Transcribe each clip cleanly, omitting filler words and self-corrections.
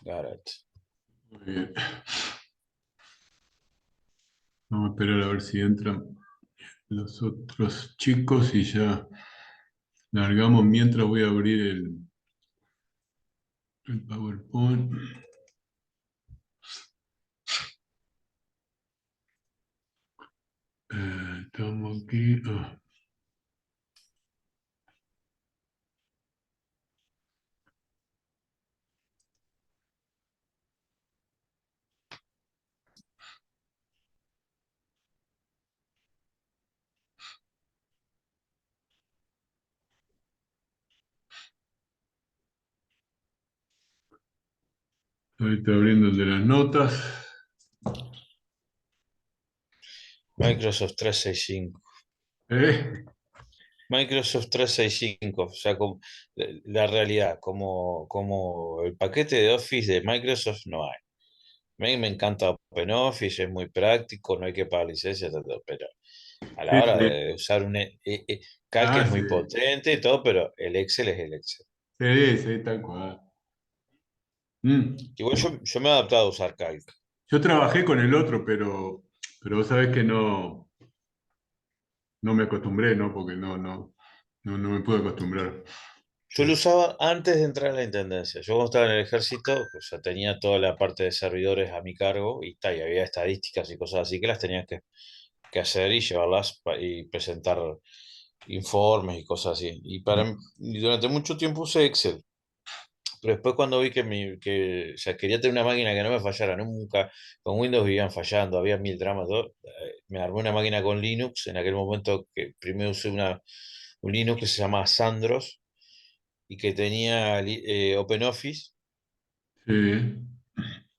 Got it. Muy bien. Vamos a esperar a ver si entran los otros chicos y ya largamos mientras voy a abrir el PowerPoint. Estamos aquí. Ahí está abriendo el de las notas. Microsoft 365. ¿Eh? Microsoft 365, o sea, la realidad, como el paquete de Office de Microsoft no hay. A mí me encanta OpenOffice, es muy práctico, no hay que pagar licencia, pero a la Sí, hora sí. de usar Calc Ah, es sí. muy potente y todo, pero el Excel es el Excel. Sí, sí, tal cual. Mm. Igual yo me he adaptado a usar Calc. Yo trabajé con el otro, pero vos sabés que no me acostumbré, ¿no? Porque no me pude acostumbrar. Yo lo usaba antes de entrar a la intendencia. Yo cuando estaba en el ejército, o sea, tenía toda la parte de servidores a mi cargo y había estadísticas y cosas así que las tenías que hacer y llevarlas y presentar informes y cosas así. Y durante mucho tiempo usé Excel. Pero después cuando vi o sea, quería tener una máquina que no me fallara nunca, con Windows vivían fallando, había mil dramas, todo, me armé una máquina con Linux, en aquel momento que primero usé un Linux que se llamaba Sandros y que tenía OpenOffice Sí,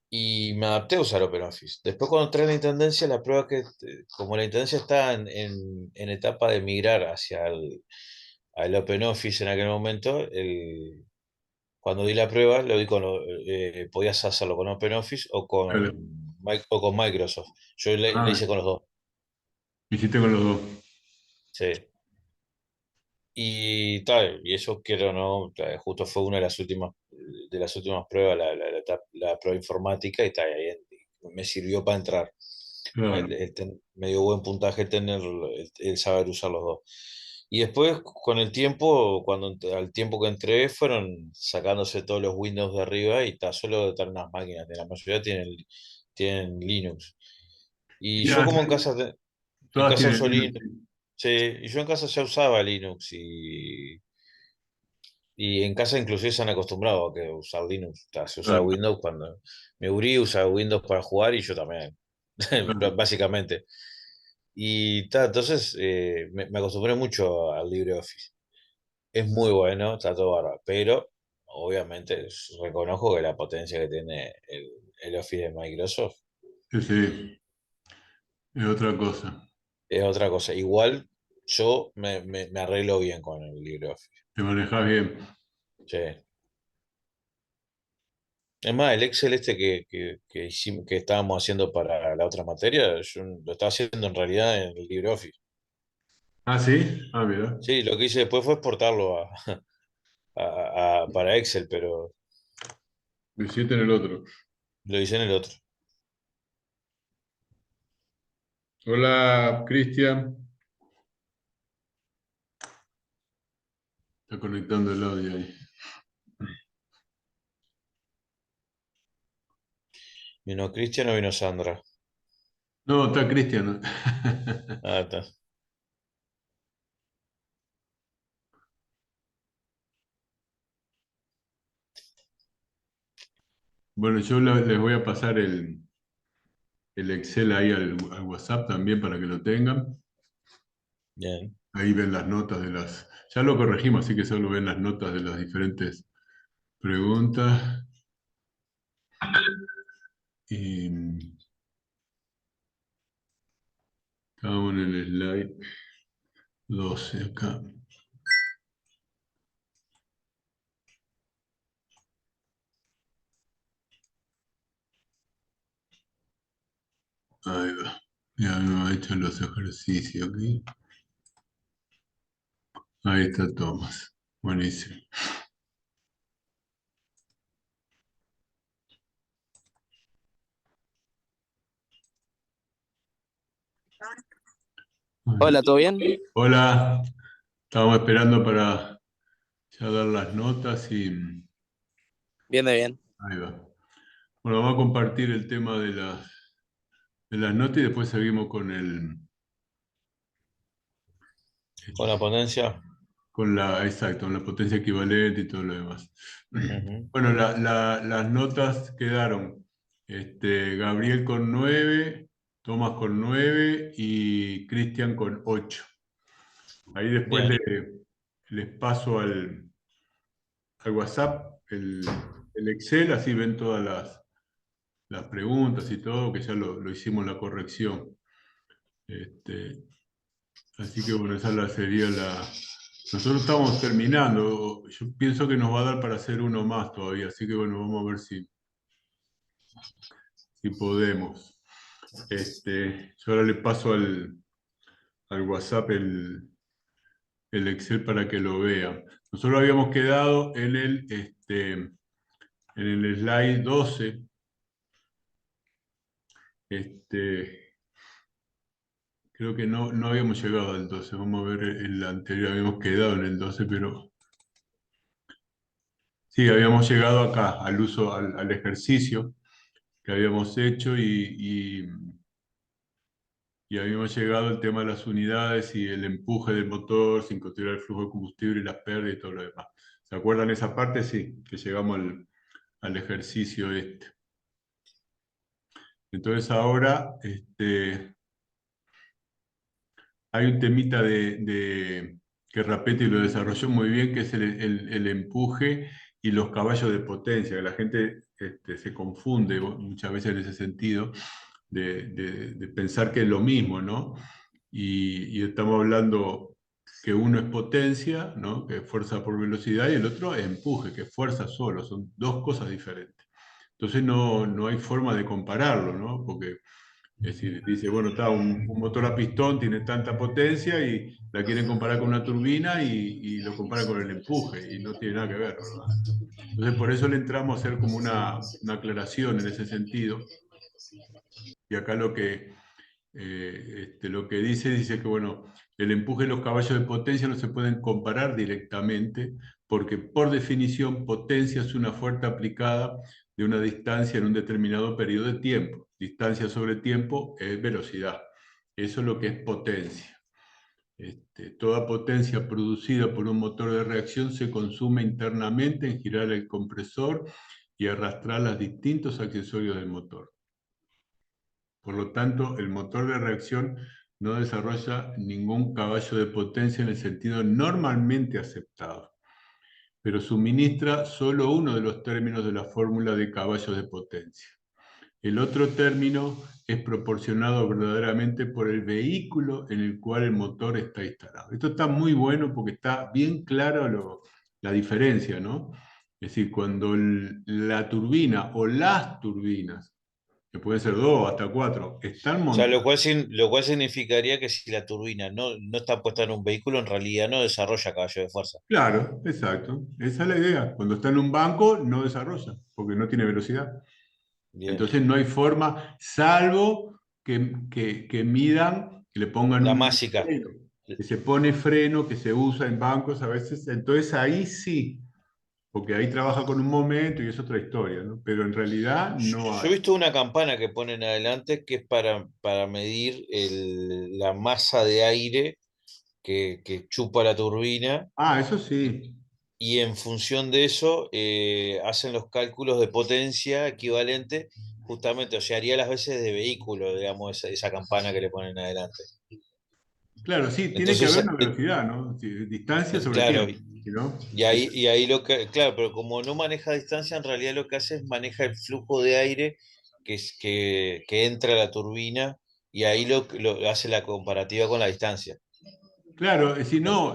y me adapté a usar OpenOffice. Después cuando entré en la Intendencia, la prueba como la Intendencia está en etapa de migrar hacia al OpenOffice en aquel momento, cuando di la prueba, lo di podías hacerlo con OpenOffice claro. o con Microsoft. Yo le Ah, hice con los dos. hiciste con los dos. Sí. Y tal, y eso quiero, ¿no? Justo fue una de las últimas pruebas, la prueba informática, y tal, y ahí me sirvió para entrar. Claro. Me dio buen puntaje tener el saber usar los dos. Y después, con el tiempo, al tiempo que entré, fueron sacándose todos los Windows de arriba y está solo determinadas máquinas. La mayoría tienen Linux. Y yo Ya, como en todas casa tienen uso Linux. Linux. Sí, y yo en casa ya usaba Linux y en casa inclusive se han acostumbrado a que usar Linux. O sea, se usa Claro, Windows cuando me urí, usa Windows para jugar y yo también, claro. básicamente. Y entonces me acostumbré mucho al LibreOffice. Es muy bueno, está todo bárbaro, pero obviamente reconozco que la potencia que tiene el Office de Microsoft Sí, sí, es otra cosa. es otra cosa. Igual yo me arreglo bien con el LibreOffice. Te manejas bien. Sí. Es más, el Excel este que estábamos haciendo para la otra materia, yo lo estaba haciendo en realidad en el LibreOffice. Ah, sí. Ah, mira. Sí, lo que hice después fue exportarlo para Excel, pero Lo hiciste en el otro. lo hice en el otro. Hola, Cristian. Está conectando el audio ahí. Vino Cristian o vino Sandra. No, está Cristian. Ah, está. Bueno, yo les voy a pasar el Excel ahí al WhatsApp también para que lo tengan. Bien. Ahí ven las notas de las... Ya lo corregimos, así que solo ven las notas de las diferentes preguntas. Y estamos en el slide 12 acá. Ahí va. Ya no ha hecho los ejercicios aquí. Ahí está Tomás. Buenísimo. Bueno. Hola, ¿todo bien? Hola, estábamos esperando para ya dar las notas y Bien, de bien. ahí va. Bueno, vamos a compartir el tema de las notas y después seguimos Con la ponencia. exacto, con la potencia equivalente y todo lo demás. Ujú. Bueno, las notas quedaron Gabriel con 9, Tomás con 9 y Cristian con 8. Ahí después Bien. les paso al WhatsApp el Excel, así ven todas las preguntas y todo, que ya lo hicimos la corrección. Este, Así que bueno, sería la... Nosotros estamos terminando, yo pienso que nos va a dar para hacer uno más todavía, así que bueno, vamos a ver si podemos. Yo ahora le paso al WhatsApp el Excel para que lo vean. Nosotros habíamos quedado en el slide 12. Creo que no habíamos llegado al 12. Vamos a ver el anterior. Habíamos quedado en el 12, pero sí, habíamos llegado acá, al uso, al ejercicio que habíamos hecho y habíamos llegado al tema de las unidades y el empuje del motor sin considerar el flujo de combustible y las pérdidas y todo lo demás. ¿Se acuerdan esa parte? Sí, que llegamos al ejercicio este. Entonces ahora hay un temita que Rapetti lo desarrolló muy bien, que es el empuje y los caballos de potencia, que la gente se confunde muchas veces en ese sentido de pensar que es lo mismo, ¿no? Y estamos hablando que uno es potencia, ¿no? Que es fuerza por velocidad, y el otro es empuje, que es fuerza solo, son dos cosas diferentes. Entonces no hay forma de compararlo, ¿no? Porque es decir, dice, bueno, está un motor a pistón, tiene tanta potencia y la quieren comparar con una turbina y lo comparan con el empuje y no tiene nada que ver, ¿verdad? Entonces, por eso le entramos a hacer como una aclaración en ese sentido. Y acá lo que dice que, bueno, el empuje y los caballos de potencia no se pueden comparar directamente porque, por definición, potencia es una fuerza aplicada de una distancia en un determinado periodo de tiempo. Distancia sobre tiempo es velocidad. Eso es lo que es potencia. Toda potencia producida por un motor de reacción se consume internamente en girar el compresor y arrastrar los distintos accesorios del motor. Por lo tanto, el motor de reacción no desarrolla ningún caballo de potencia en el sentido normalmente aceptado, pero suministra solo uno de los términos de la fórmula de caballos de potencia. El otro término es proporcionado verdaderamente por el vehículo en el cual el motor está instalado. Esto está muy bueno porque está bien claro la diferencia, ¿no? Es decir, cuando la turbina o las turbinas, que pueden ser dos hasta cuatro, están O sea, lo montadas. cual, lo cual significaría que si la turbina no está puesta en un vehículo, en realidad no desarrolla caballo de fuerza. Claro, exacto. Esa es la idea. Cuando está en un banco, no desarrolla, porque no tiene velocidad. Bien. Entonces no hay forma, salvo que midan, que le pongan La un másica. freno, que se pone freno, que se usa en bancos a veces. Entonces ahí sí, porque ahí trabaja con un momento y es otra historia, ¿no? Pero en realidad no Yo hay. he visto una campana que ponen adelante que es para medir la masa de aire que chupa la turbina Ah, eso y, sí. y en función de eso hacen los cálculos de potencia equivalente, justamente, o sea, haría las veces de vehículo, digamos, esa campana que le ponen adelante. Claro, sí, tiene que Entonces, haber una velocidad, ¿no? Sí, distancia sobre claro, tiempo, ¿no? y ahí claro, pero como no maneja distancia, en realidad lo que hace es maneja el flujo de aire que entra a la turbina y ahí lo hace la comparativa con la distancia. Claro, si no,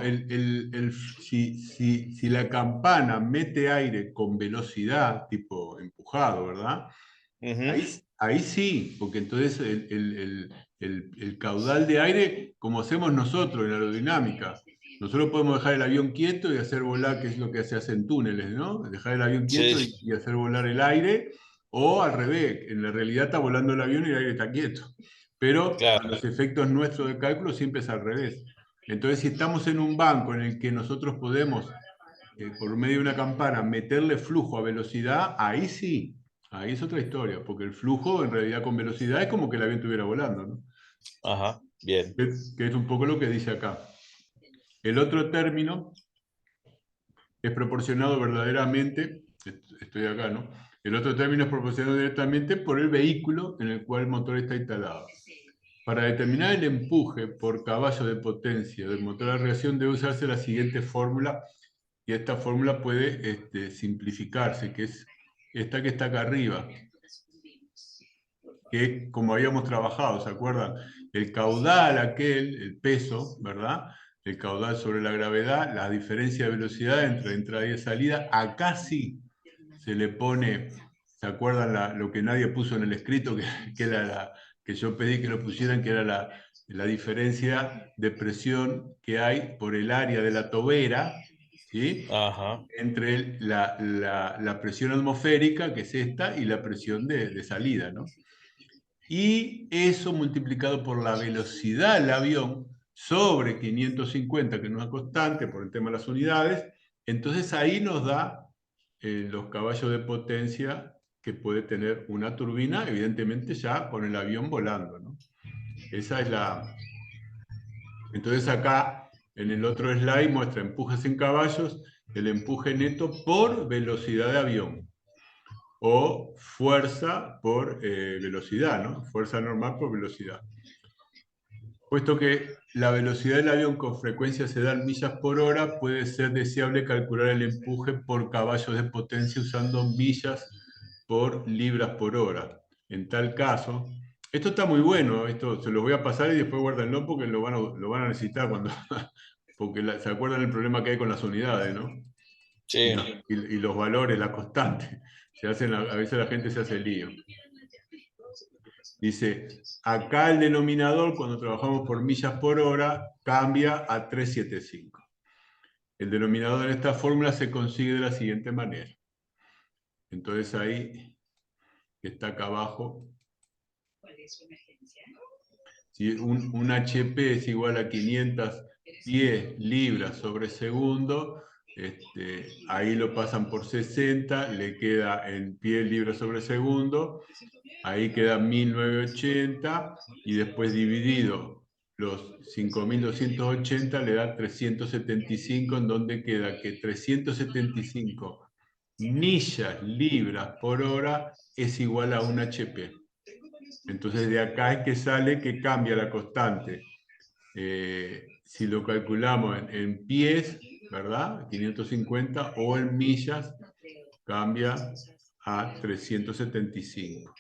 si la campana mete aire con velocidad, tipo empujado, ¿verdad? Ujú. Ahí sí, porque entonces el caudal de aire, como hacemos nosotros en aerodinámica, nosotros podemos dejar el avión quieto y hacer volar, que es lo que se hace en túneles, ¿no? Dejar el avión quieto y, Sí, y hacer volar el aire, o al revés, en la realidad está volando el avión y el aire está quieto. pero a Claro, los efectos nuestros de cálculo siempre es al revés. Entonces, si estamos en un banco en el que nosotros podemos, por medio de una campana, meterle flujo a velocidad, ahí sí, ahí es otra historia, porque el flujo en realidad con velocidad es como que el avión estuviera volando, ¿no? ajá, bien. Que es un poco lo que dice acá. El otro término es proporcionado verdaderamente, estoy acá, ¿no? El otro término es proporcionado directamente por el vehículo en el cual el motor está instalado. Para determinar el empuje por caballo de potencia del motor a reacción debe usarse la siguiente fórmula, y esta fórmula puede simplificarse, que es esta que está acá arriba, que es como habíamos trabajado, ¿se acuerdan? El caudal aquel, el peso, ¿verdad? El caudal sobre la gravedad, la diferencia de velocidad entre entrada y salida, acá sí se le pone, ¿se acuerdan lo que nadie puso en el escrito, que era que yo pedí que lo pusieran, que era la diferencia de presión que hay por el área de la tobera, ¿sí? Ajá, Entre la presión atmosférica, que es esta, y la presión de salida, ¿no? Y eso multiplicado por la velocidad del avión sobre 550, que no es constante por el tema de las unidades, entonces ahí nos da los caballos de potencia que puede tener una turbina, evidentemente ya con el avión volando, ¿no? Esa es la... Entonces acá en el otro slide muestra empujes en caballos, el empuje neto por velocidad de avión, o fuerza por velocidad, ¿no? Fuerza normal por velocidad. Puesto que la velocidad del avión con frecuencia se da en millas por hora, puede ser deseable calcular el empuje por caballos de potencia usando millas por libras por hora. En tal caso, esto está muy bueno, esto se los voy a pasar y después guárdenlo porque lo van a necesitar cuando... porque se acuerdan el problema que hay con las unidades, ¿no? Y, sí, y los valores, las constantes. A veces la gente se hace lío. Dice, acá el denominador, cuando trabajamos por millas por hora, cambia a 375. El denominador en esta fórmula se consigue de la siguiente manera. Entonces ahí, que está acá abajo, si un HP es igual a 500 pies libras sobre segundo, ahí lo pasan por 60, le queda en pies libras sobre segundo, ahí queda 1980 y después dividido los 5280 le da 375, en donde queda que 375 millas libras por hora es igual a un HP. Entonces de acá es que sale que cambia la constante. Si lo calculamos en pies, ¿verdad? 550, o en millas, cambia a 375.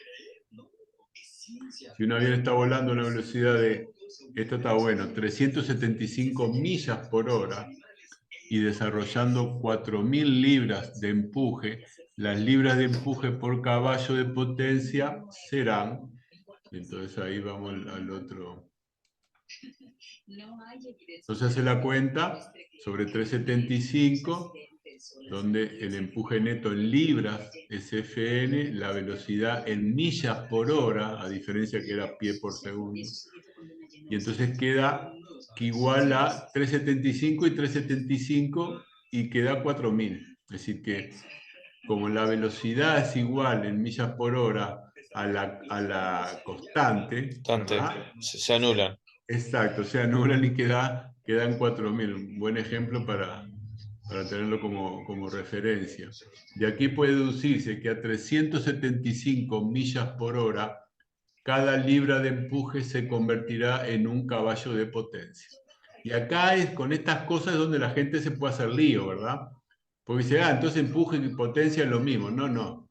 Si un avión está volando a una velocidad de, esto está bueno, 375 millas por hora y desarrollando 4.000 libras de empuje, las libras de empuje por caballo de potencia serán, entonces ahí vamos al otro. Entonces hace la cuenta sobre 375, donde el empuje neto en libras es Fn, la velocidad en millas por hora, a diferencia que era pie por segundo. Y entonces queda que igual a 375 y 375 y queda 4.000. Es decir que como la velocidad es igual en millas por hora a la constante, bastante. ¿verdad? Se anulan. Exacto, o sea, anulan y quedan 4.000. Un buen ejemplo para tenerlo como referencia. De aquí puede deducirse que a 375 millas por hora, cada libra de empuje se convertirá en un caballo de potencia. Y acá es con estas cosas donde la gente se puede hacer lío, ¿verdad? Porque dice, entonces empuje y potencia es lo mismo. No, no,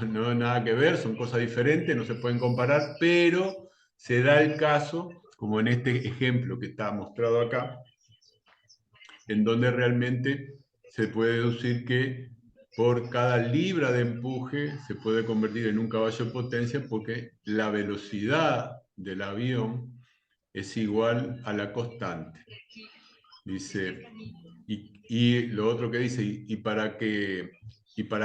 no, nada que ver, son cosas diferentes, no se pueden comparar, pero se da el caso, como en este ejemplo que está mostrado acá, en donde realmente se puede deducir que por cada libra de empuje se puede convertir en un caballo de potencia porque la velocidad del avión es igual a la constante. Dice, y lo otro que dice, y para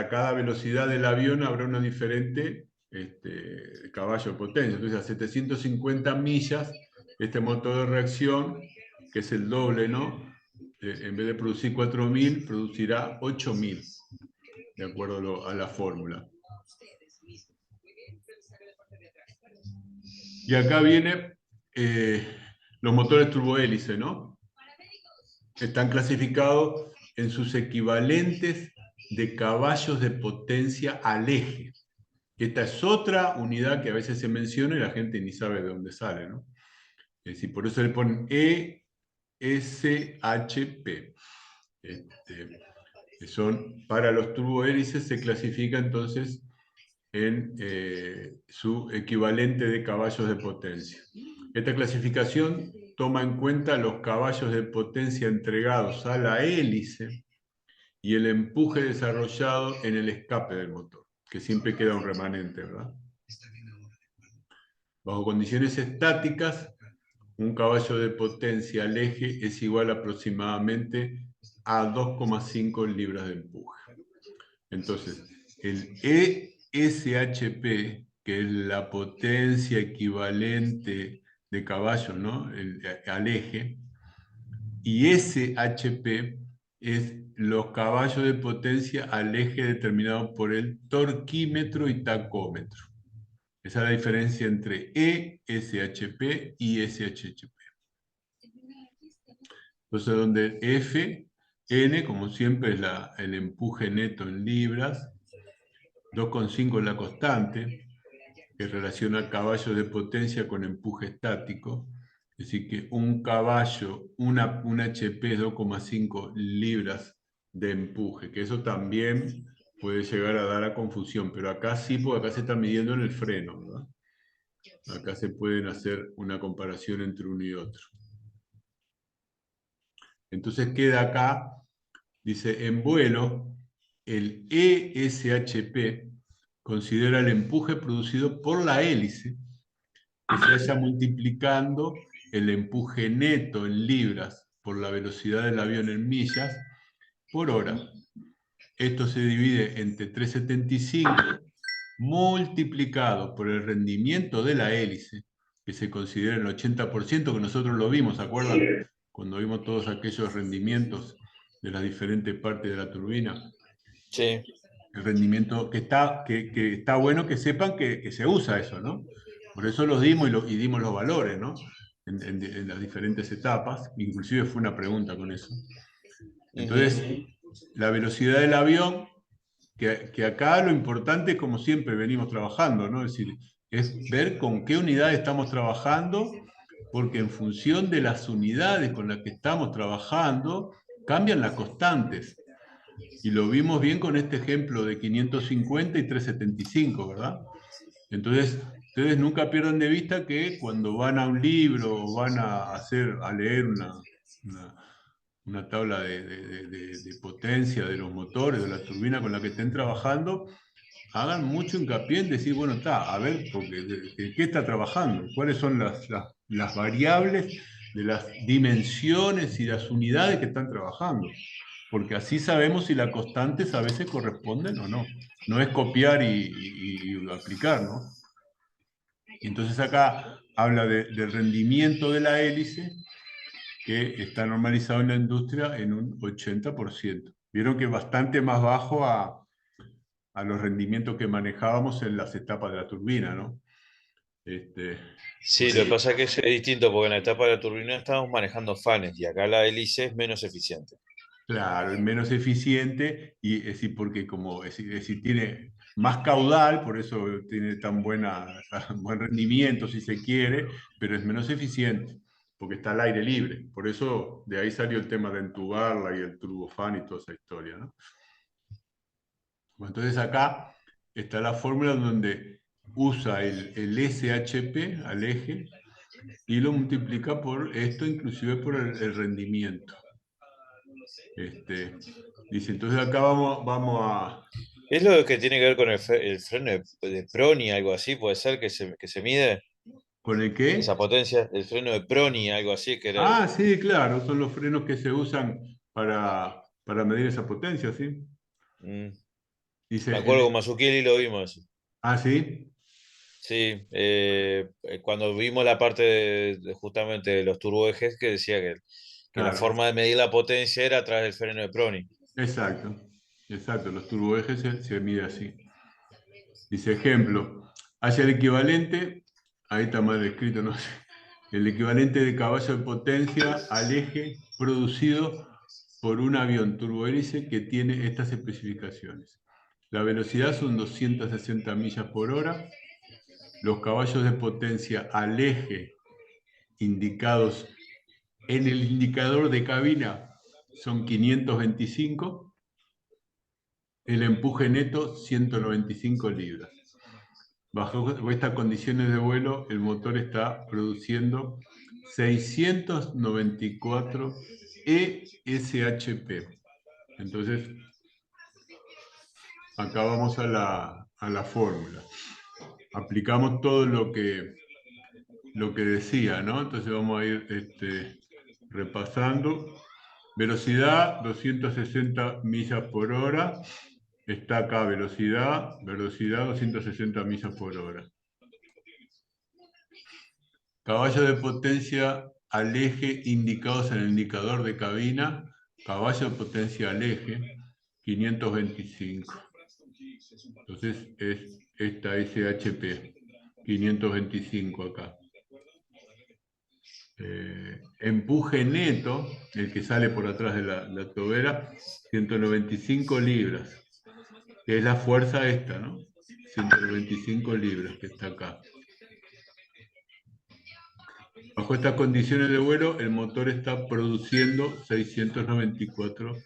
cada velocidad del avión habrá una diferente caballos de potencia. Entonces a 750 millas, este motor de reacción, que es el doble, ¿no? En vez de producir 4.000, producirá 8.000, de acuerdo a la fórmula. Y acá viene los motores turbohélice, ¿no? Están clasificados en sus equivalentes de caballos de potencia al eje. Esta es otra unidad que a veces se menciona y la gente ni sabe de dónde sale, ¿no? Es decir, por eso le ponen ESHP. Que son, para los turbohélices se clasifica entonces en su equivalente de caballos de potencia. Esta clasificación toma en cuenta los caballos de potencia entregados a la hélice y el empuje desarrollado en el escape del motor, que siempre queda un remanente, ¿verdad? Bajo condiciones estáticas, un caballo de potencia al eje es igual aproximadamente a 2,5 libras de empuje. Entonces, el ESHP, que es la potencia equivalente de caballo, ¿no? Al eje, y SHP es los caballos de potencia al eje determinado por el torquímetro y tacómetro. Esa es la diferencia entre ESHP y SHP. Entonces, donde F, N, como siempre, es el empuje neto en libras, 2,5 es la constante, que relaciona caballos de potencia con empuje estático. Es decir, que un caballo, un HP es 2,5 libras de empuje, que eso también puede llegar a dar a confusión, pero acá sí, porque acá se está midiendo en el freno, ¿verdad? Acá se pueden hacer una comparación entre uno y otro. Entonces queda acá, dice, en vuelo, el ESHP considera el empuje producido por la hélice que se haya multiplicando el empuje neto en libras por la velocidad del avión en millas por hora. Esto se divide entre 375 multiplicado por el rendimiento de la hélice, que se considera el 80%, que nosotros lo vimos, ¿se acuerdan? Cuando vimos todos aquellos rendimientos de las diferentes partes de la turbina. Sí. El rendimiento que está bueno que sepan que se usa eso, ¿no? Por eso los dimos y dimos los valores, ¿no? En las diferentes etapas, inclusive fue una pregunta con eso. Entonces, la velocidad del avión, que acá lo importante, como siempre venimos trabajando, ¿no? Es decir, es ver con qué unidad estamos trabajando, porque en función de las unidades con las que estamos trabajando, cambian las constantes. Y lo vimos bien con este ejemplo de 550 y 375, ¿verdad? Entonces, ustedes nunca pierdan de vista que cuando van a un libro o van a leer una tabla de potencia de los motores, de la turbina con la que estén trabajando, hagan mucho hincapié en decir, bueno, a ver, porque ¿de qué está trabajando? ¿Cuáles son las variables de las dimensiones y las unidades que están trabajando? Porque así sabemos si las constantes a veces corresponden o no. No es copiar y aplicar, ¿no? Entonces acá habla del rendimiento de la hélice, que está normalizado en la industria en un 80%. Vieron que es bastante más bajo a los rendimientos que manejábamos en las etapas de la turbina, ¿no? Sí, lo que pasa es que es distinto, porque en la etapa de la turbina estábamos manejando fanes y acá la hélice es menos eficiente. Claro, es menos eficiente, y es decir, porque como es decir, tiene más caudal, por eso tiene tan buen rendimiento, si se quiere, pero es menos eficiente, porque está al aire libre. Por eso de ahí salió el tema de entubarla y el turbofán y toda esa historia, ¿no? Bueno, entonces acá está la fórmula donde usa el SHP al eje y lo multiplica por esto, inclusive por el rendimiento. Dice, entonces acá vamos a... ¿Es lo que tiene que ver con el freno de Proni, algo así? ¿Puede ser que se mide ¿Con el qué? esa potencia? El freno de Proni, algo así, que era Ah, sí, claro, son los frenos que se usan para medir esa potencia, ¿sí? Mm, me Dice, acuerdo con Mazzucchelli lo vimos eso. ah, sí. Sí, cuando vimos la parte justamente de los turboejes que decía que la Claro, forma de medir la potencia era a través del freno de Proni. exacto, exacto. Los turboejes se mide así. Dice, ejemplo, hacia el equivalente, ahí está mal escrito, no sé, el equivalente de caballo de potencia al eje producido por un avión turbohélice que tiene estas especificaciones. La velocidad son 260 millas por hora. Los caballos de potencia al eje indicados en el indicador de cabina son 525. El empuje neto, 195 libras. Bajo estas condiciones de vuelo, el motor está produciendo 694 ESHP. Entonces, acá vamos a la fórmula. Aplicamos todo lo que decía, ¿no? Entonces vamos a ir repasando. Velocidad, 260 millas por hora. Está acá velocidad, 260 millas por hora. Caballos de potencia al eje indicados en el indicador de cabina. Caballo de potencia al eje, 525. Entonces es esta SHP, 525 acá. Empuje neto, el que sale por atrás de la tobera, 195 libras, que es la fuerza esta, ¿no? 195 libras que está acá. Bajo estas condiciones de vuelo, el motor está produciendo 694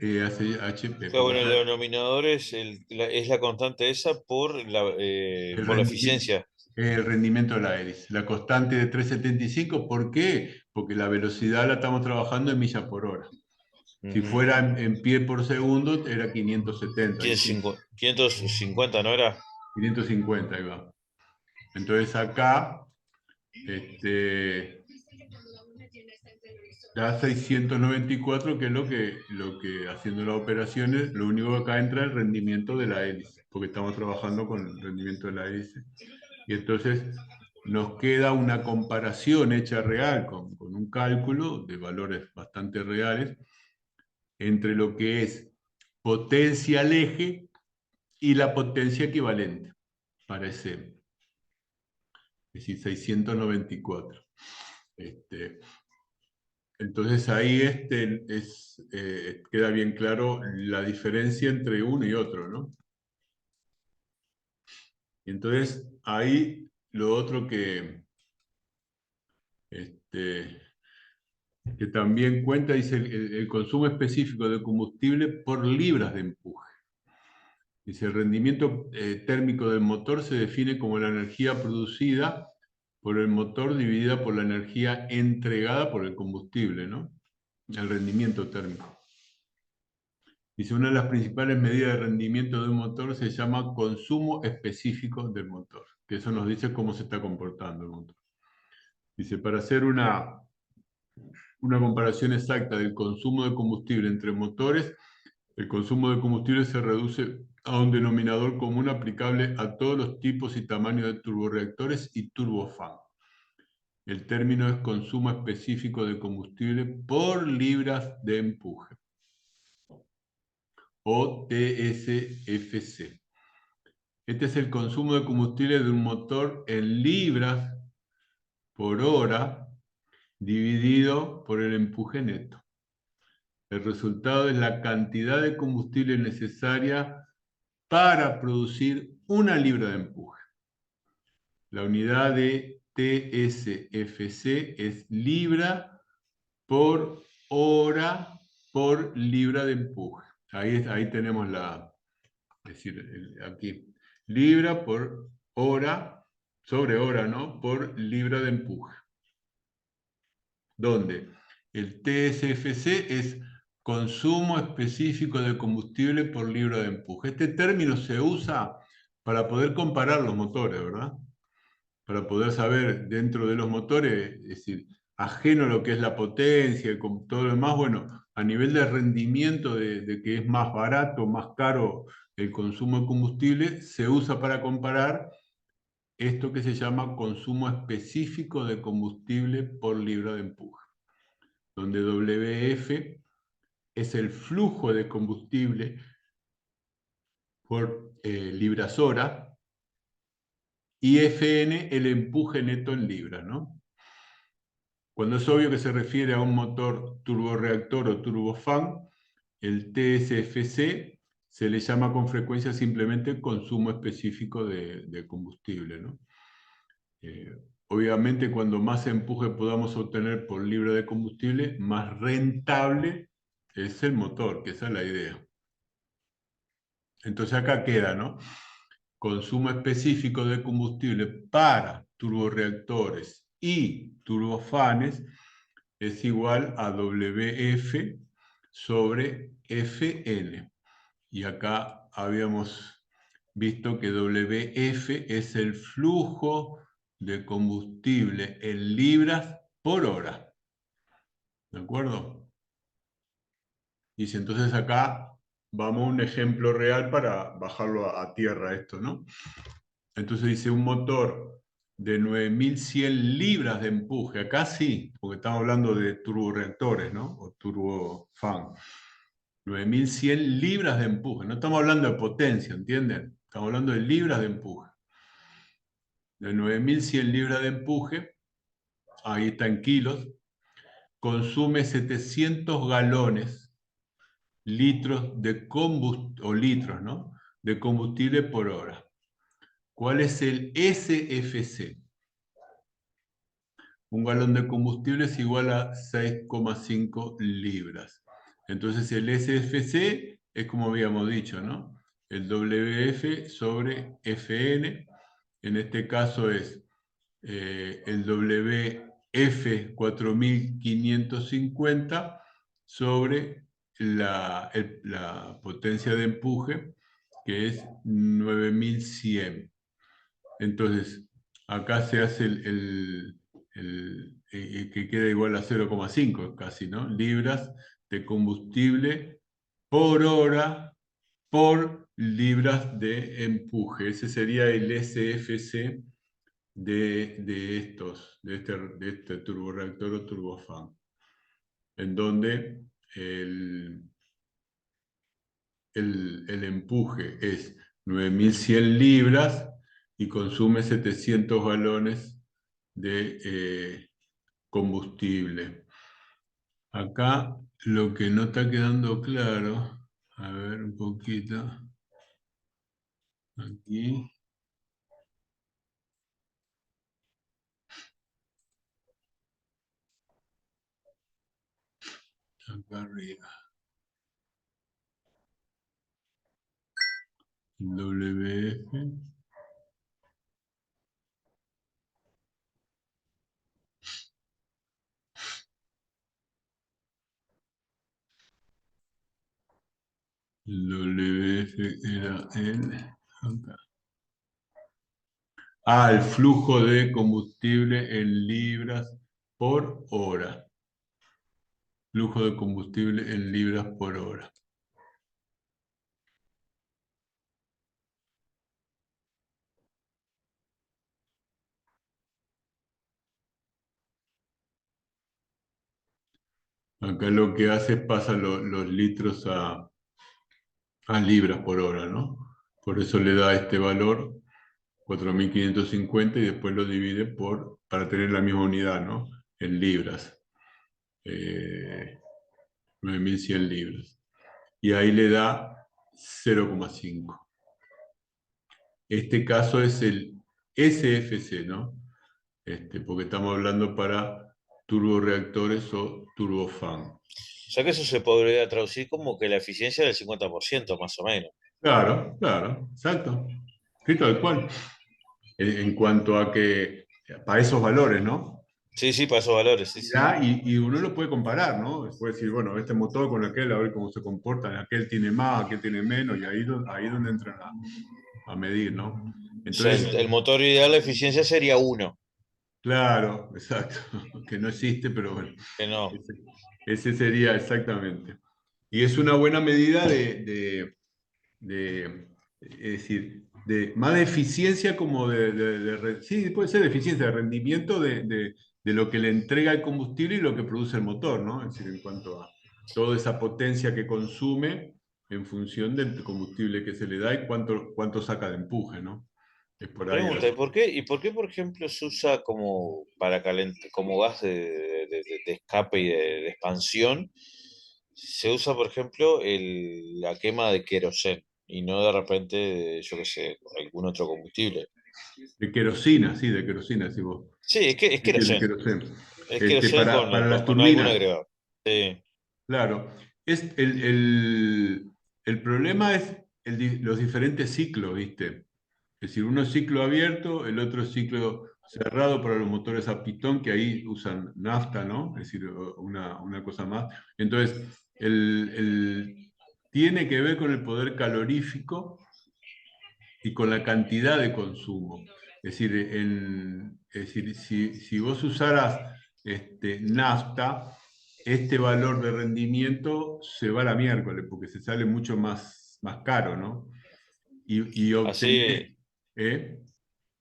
EHP. Claro, bueno, el denominador es, es la constante esa El por la rendimiento, eficiencia. el rendimiento de la hélice. La constante de 375, ¿por qué? Porque la velocidad la estamos trabajando en millas por hora. Si Ujú. fuera en pie por segundo, era 570. Y sí, 550, ¿no era? 550, ahí va. Entonces acá este, da 694, que es lo que haciendo las operaciones, lo único que acá entra es el rendimiento de la hélice, porque estamos trabajando con el rendimiento de la hélice. Y entonces nos queda una comparación hecha real con un cálculo de valores bastante reales entre lo que es potencia al eje y la potencia equivalente para ese, es decir, 694. Entonces ahí queda bien claro la diferencia entre uno y otro, ¿no? Y entonces ahí lo otro este, que también cuenta, dice el consumo específico de combustible por libras de empuje. Dice, el rendimiento térmico del motor se define como la energía producida por el motor dividida por la energía entregada por el combustible, ¿no? El rendimiento térmico. Dice, una de las principales medidas de rendimiento de un motor se llama consumo específico del motor, que eso nos dice cómo se está comportando el motor. Dice, para hacer una comparación exacta del consumo de combustible entre motores, el consumo de combustible se reduce a un denominador común aplicable a todos los tipos y tamaños de turborreactores y turbofan. El término es consumo específico de combustible por libras de empuje, o TSFC. Este es el consumo de combustible de un motor en libras por hora dividido por el empuje neto. El resultado es la cantidad de combustible necesaria para producir una libra de empuje. La unidad de TSFC es libra por hora por libra de empuje. Ahí tenemos es decir, aquí, libra por hora, sobre hora, ¿no? Por libra de empuje. Donde el TSFC es consumo específico de combustible por libra de empuje. Este término se usa para poder comparar los motores, ¿verdad? Para poder saber dentro de los motores, es decir, ajeno a lo que es la potencia y todo lo demás, bueno, a nivel de rendimiento, de que es más barato, más caro el consumo de combustible, se usa para comparar esto que se llama consumo específico de combustible por libra de empuje, donde WF es el flujo de combustible por libras hora y FN el empuje neto en libras, ¿no? Cuando es obvio que se refiere a un motor turborreactor o turbofan, el TSFC se le llama con frecuencia simplemente consumo específico de combustible, ¿no? Obviamente, cuando más empuje podamos obtener por libra de combustible, más rentable es el motor, que esa es la idea. Entonces acá queda, ¿no? Consumo específico de combustible para turborreactores y turbofanes es igual a WF sobre FN. Y acá habíamos visto que WF es el flujo de combustible en libras por hora. ¿De acuerdo? Dice, entonces acá vamos a un ejemplo real para bajarlo a tierra esto, ¿no? Entonces dice, un motor de 9100 libras de empuje, acá sí, porque estamos hablando de turboreactores, ¿no? O turbofan. 9100 libras de empuje, no estamos hablando de potencia, ¿entienden? Estamos hablando de libras de empuje. De 9100 libras de empuje, ahí está en kilos, consume 700 galones, litros de combustible, o litros, ¿no? De combustible por hora. ¿Cuál es el SFC? Un galón de combustible es igual a 6,5 libras. Entonces el SFC es como habíamos dicho, ¿no? El WF sobre FN, en este caso es el WF 4550 sobre la potencia de empuje, que es 9100. Entonces, acá se hace que queda igual a 0,5 casi, ¿no? Libras de combustible por hora por libras de empuje. Ese sería el SFC de este turborreactor o turbofan, en donde el empuje es 9100 libras y consume 700 galones de combustible. Acá lo que no está quedando claro, a ver un poquito, aquí, acá arriba, WF. WF era acá. El flujo de combustible en libras por hora. Flujo de combustible en libras por hora. Acá lo que hace es pasa los litros a libras por hora, ¿no? Por eso le da este valor, 4550, y después lo divide para tener la misma unidad, ¿no? En libras. 9100 libras. Y ahí le da 0,5. Este caso es el SFC, ¿no? Porque estamos hablando para turborreactores o turbofan. O sea que eso se podría traducir como que la eficiencia del 50% más o menos. Claro, claro, exacto. Sí, tal cual. En cuanto a que, para esos valores, ¿no? Sí, sí, para esos valores, sí, sí. Y uno lo puede comparar, ¿no? Puede decir, bueno, este motor con aquel, a ver cómo se comporta, aquel tiene más, aquel tiene menos, y ahí es donde entran a medir, ¿no? O sea, Entonces, el motor ideal, la eficiencia sería uno, claro, exacto, que no existe, pero bueno, que no. ese, ese sería exactamente. Y es una buena medida es decir, más de eficiencia como sí, puede ser de eficiencia, de rendimiento de lo que le entrega el combustible y lo que produce el motor, ¿no? Es decir, en cuanto a toda esa potencia que consume en función del combustible que se le da y cuánto saca de empuje, ¿no? Es por ahí el Pregunta, asunto. ¿y por qué, por ejemplo, se usa como para calentar, como gas de escape y de expansión? Se usa, por ejemplo, la quema de queroseno y no de repente, yo qué sé, algún otro combustible. De querosina, sí, de querosina, sí vos. Sí, es Sí, sí, de queroseno. queroseno. Es queroseno Para las con algún turbinas. agregado. Sí. Claro, es el problema es los diferentes ciclos, ¿viste? Es decir, uno es ciclo abierto, el otro es ciclo cerrado para los motores a pistón, que ahí usan nafta, ¿no? Es decir, una cosa más. Entonces, tiene que ver con el poder calorífico y con la cantidad de consumo. Es decir, si vos usaras nafta, este valor de rendimiento se va a la miércoles porque se sale mucho más caro, ¿no? Y Así obtenés, ¿eh?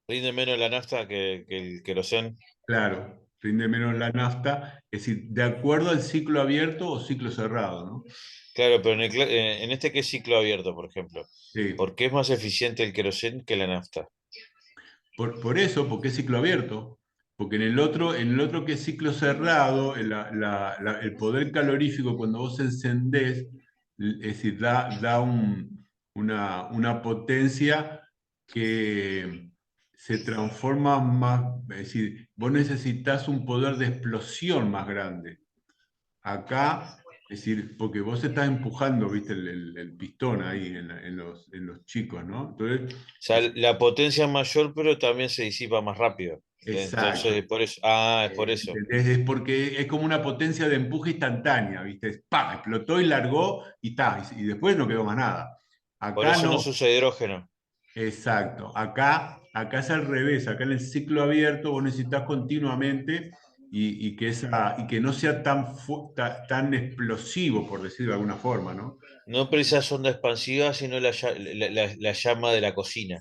rinde menos la nafta que el queroseno. Claro, rinde menos la nafta, es decir, de acuerdo al ciclo abierto o ciclo cerrado, ¿no? Claro, pero en este que es ciclo abierto, por ejemplo, Sí. ¿por qué es más eficiente el queroseno que la nafta? Por eso, porque es ciclo abierto. Porque en el otro que es ciclo cerrado, el poder calorífico cuando vos encendés, es decir, da una potencia que se transforma más, es decir, vos necesitas un poder de explosión más grande. Acá, es decir, porque vos estás empujando, viste, el pistón ahí en los chicos, ¿no? Entonces, O sea, la potencia es mayor, pero también se disipa más rápido. exacto. Entonces, por eso. Ah, es por eso. ¿Entendés? Es porque es como una potencia de empuje instantánea, ¿viste? ¡Pam! Explotó y largó y está, y después no quedó más nada. Por Acá eso no no, se usa hidrógeno. exacto. Acá es al revés. Acá en el ciclo abierto vos necesitas continuamente y que no sea tan explosivo, por decirlo de alguna forma, ¿no? No precisa onda expansiva, sino la llama de la cocina.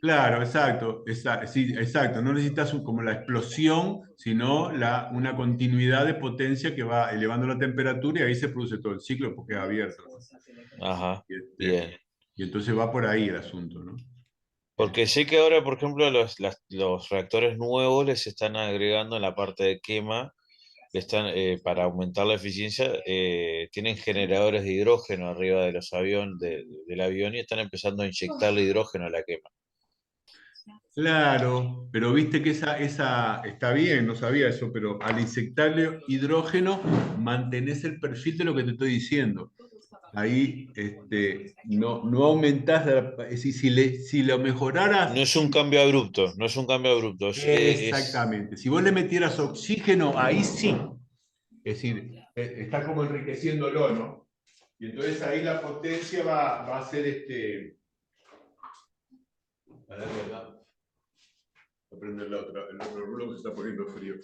Claro, exacto, sí, exacto. No necesitas como la explosión, sino una continuidad de potencia que va elevando la temperatura y ahí se produce todo el ciclo porque es abierto, ¿no? Ajá, Y, bien. y entonces va por ahí el asunto, ¿no? Porque sé que ahora, por ejemplo, los reactores nuevos les están agregando en la parte de quema, para aumentar la eficiencia, tienen generadores de hidrógeno arriba de los aviones, del avión y están empezando a inyectarle hidrógeno a la quema. Claro, pero viste que esa está bien, no sabía eso, pero al inyectarle hidrógeno mantenés el perfil de lo que te estoy diciendo. Ahí no aumentás, es decir, si lo No mejoraras. es un cambio abrupto, no es un cambio abrupto, Exactamente. Si vos le metieras oxígeno, ahí sí. Es decir, está como enriqueciéndolo, ¿no? Y entonces ahí la potencia va a ser Pará que acá, voy a prender el otro rulo que se está poniendo frío.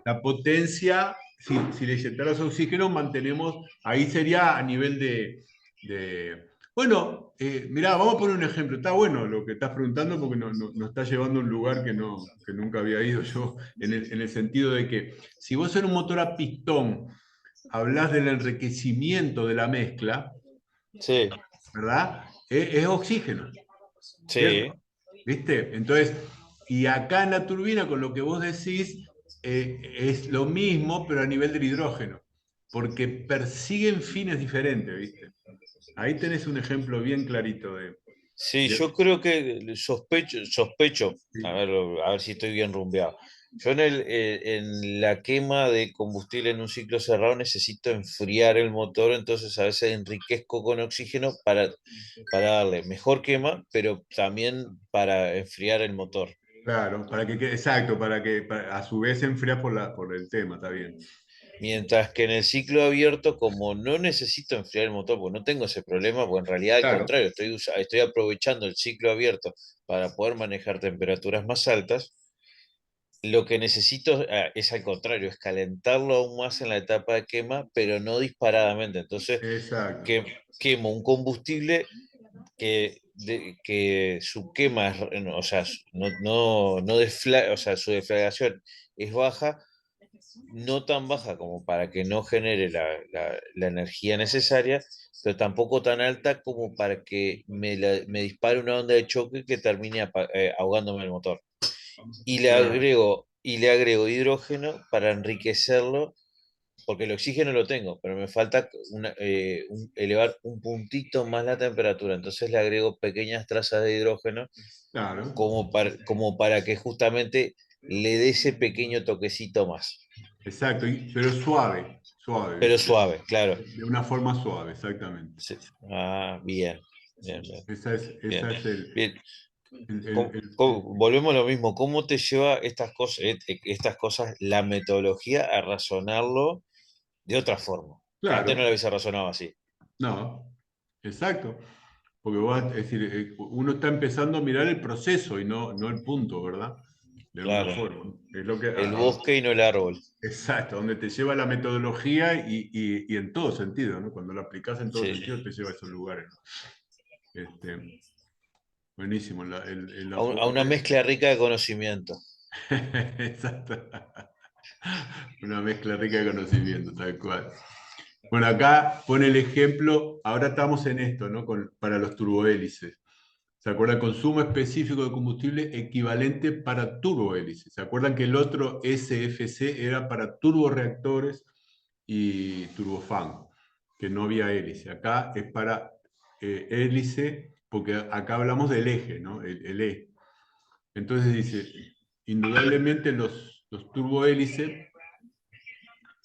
La potencia, si le inyectaras oxígeno, mantenemos, ahí sería a nivel bueno, mirá, vamos a poner un ejemplo. Está bueno lo que estás preguntando porque nos está llevando a un lugar que nunca había ido yo, en el sentido de que si vos en un motor a pistón hablas del enriquecimiento de la mezcla, sí, ¿verdad? Es oxígeno, sí. ¿cierto? ¿Viste? Entonces, y acá en la turbina, con lo que vos decís, es lo mismo, pero a nivel del hidrógeno, porque persiguen fines diferentes, ¿viste? Ahí tenés un ejemplo bien clarito Sí, de- yo creo que sospecho, sí, a ver si estoy bien rumbeado. Yo en la quema de combustible en un ciclo cerrado necesito enfriar el motor, entonces a veces enriquezco con oxígeno para darle mejor quema, pero también para enfriar el motor. claro, exacto, a su vez se enfría por el tema, está bien. Mientras que en el ciclo abierto, como no necesito enfriar el motor, porque no tengo ese problema, pues en realidad al Claro, contrario, estoy aprovechando el ciclo abierto para poder manejar temperaturas más altas. Lo que necesito, es al contrario, es calentarlo aún más en la etapa de quema, pero no disparadamente. Entonces, exacto. que, quemo un combustible que su quema, o sea, o sea, su deflagración es baja, no tan baja como para que no genere la energía necesaria, pero tampoco tan alta como para que me dispare una onda de choque que termine ahogándome el motor. Claro, Y le agrego hidrógeno para enriquecerlo, porque el oxígeno lo tengo, pero me falta elevar un puntito más la temperatura. Entonces le agrego pequeñas trazas de hidrógeno claro, como para que justamente le dé ese pequeño toquecito más. exacto, pero suave, suave, Pero ¿viste? suave, claro. De una forma suave, exactamente. Sí. Ah, bien, bien, bien, bien, Esa es bien. el- Volvemos a lo mismo. ¿Cómo te lleva estas cosas, la metodología a razonarlo de otra forma? Que antes no lo claro, hubiese razonado así. no, exacto. Porque es decir, uno está empezando a mirar el proceso y no el punto, ¿verdad? De alguna Claro. forma. Es lo que, El bosque y no el árbol. exacto, donde te lleva la metodología y en todo sentido, ¿no? Cuando lo aplicas en todo Sí. sentido te lleva a esos lugares, ¿no? Buenísimo, la A forma una que... mezcla rica de conocimiento. Exacto. Una mezcla rica de conocimiento, tal cual. Bueno, acá pone el ejemplo, ahora estamos en esto, ¿no? Para los turbohélices. ¿Se acuerdan? Consumo específico de combustible equivalente para turbohélices. ¿Se acuerdan que el otro SFC era para turborreactores y turbofan, que no había hélice? Acá es para hélice, porque acá hablamos del eje, ¿no? El E. Entonces dice, indudablemente los turbohélices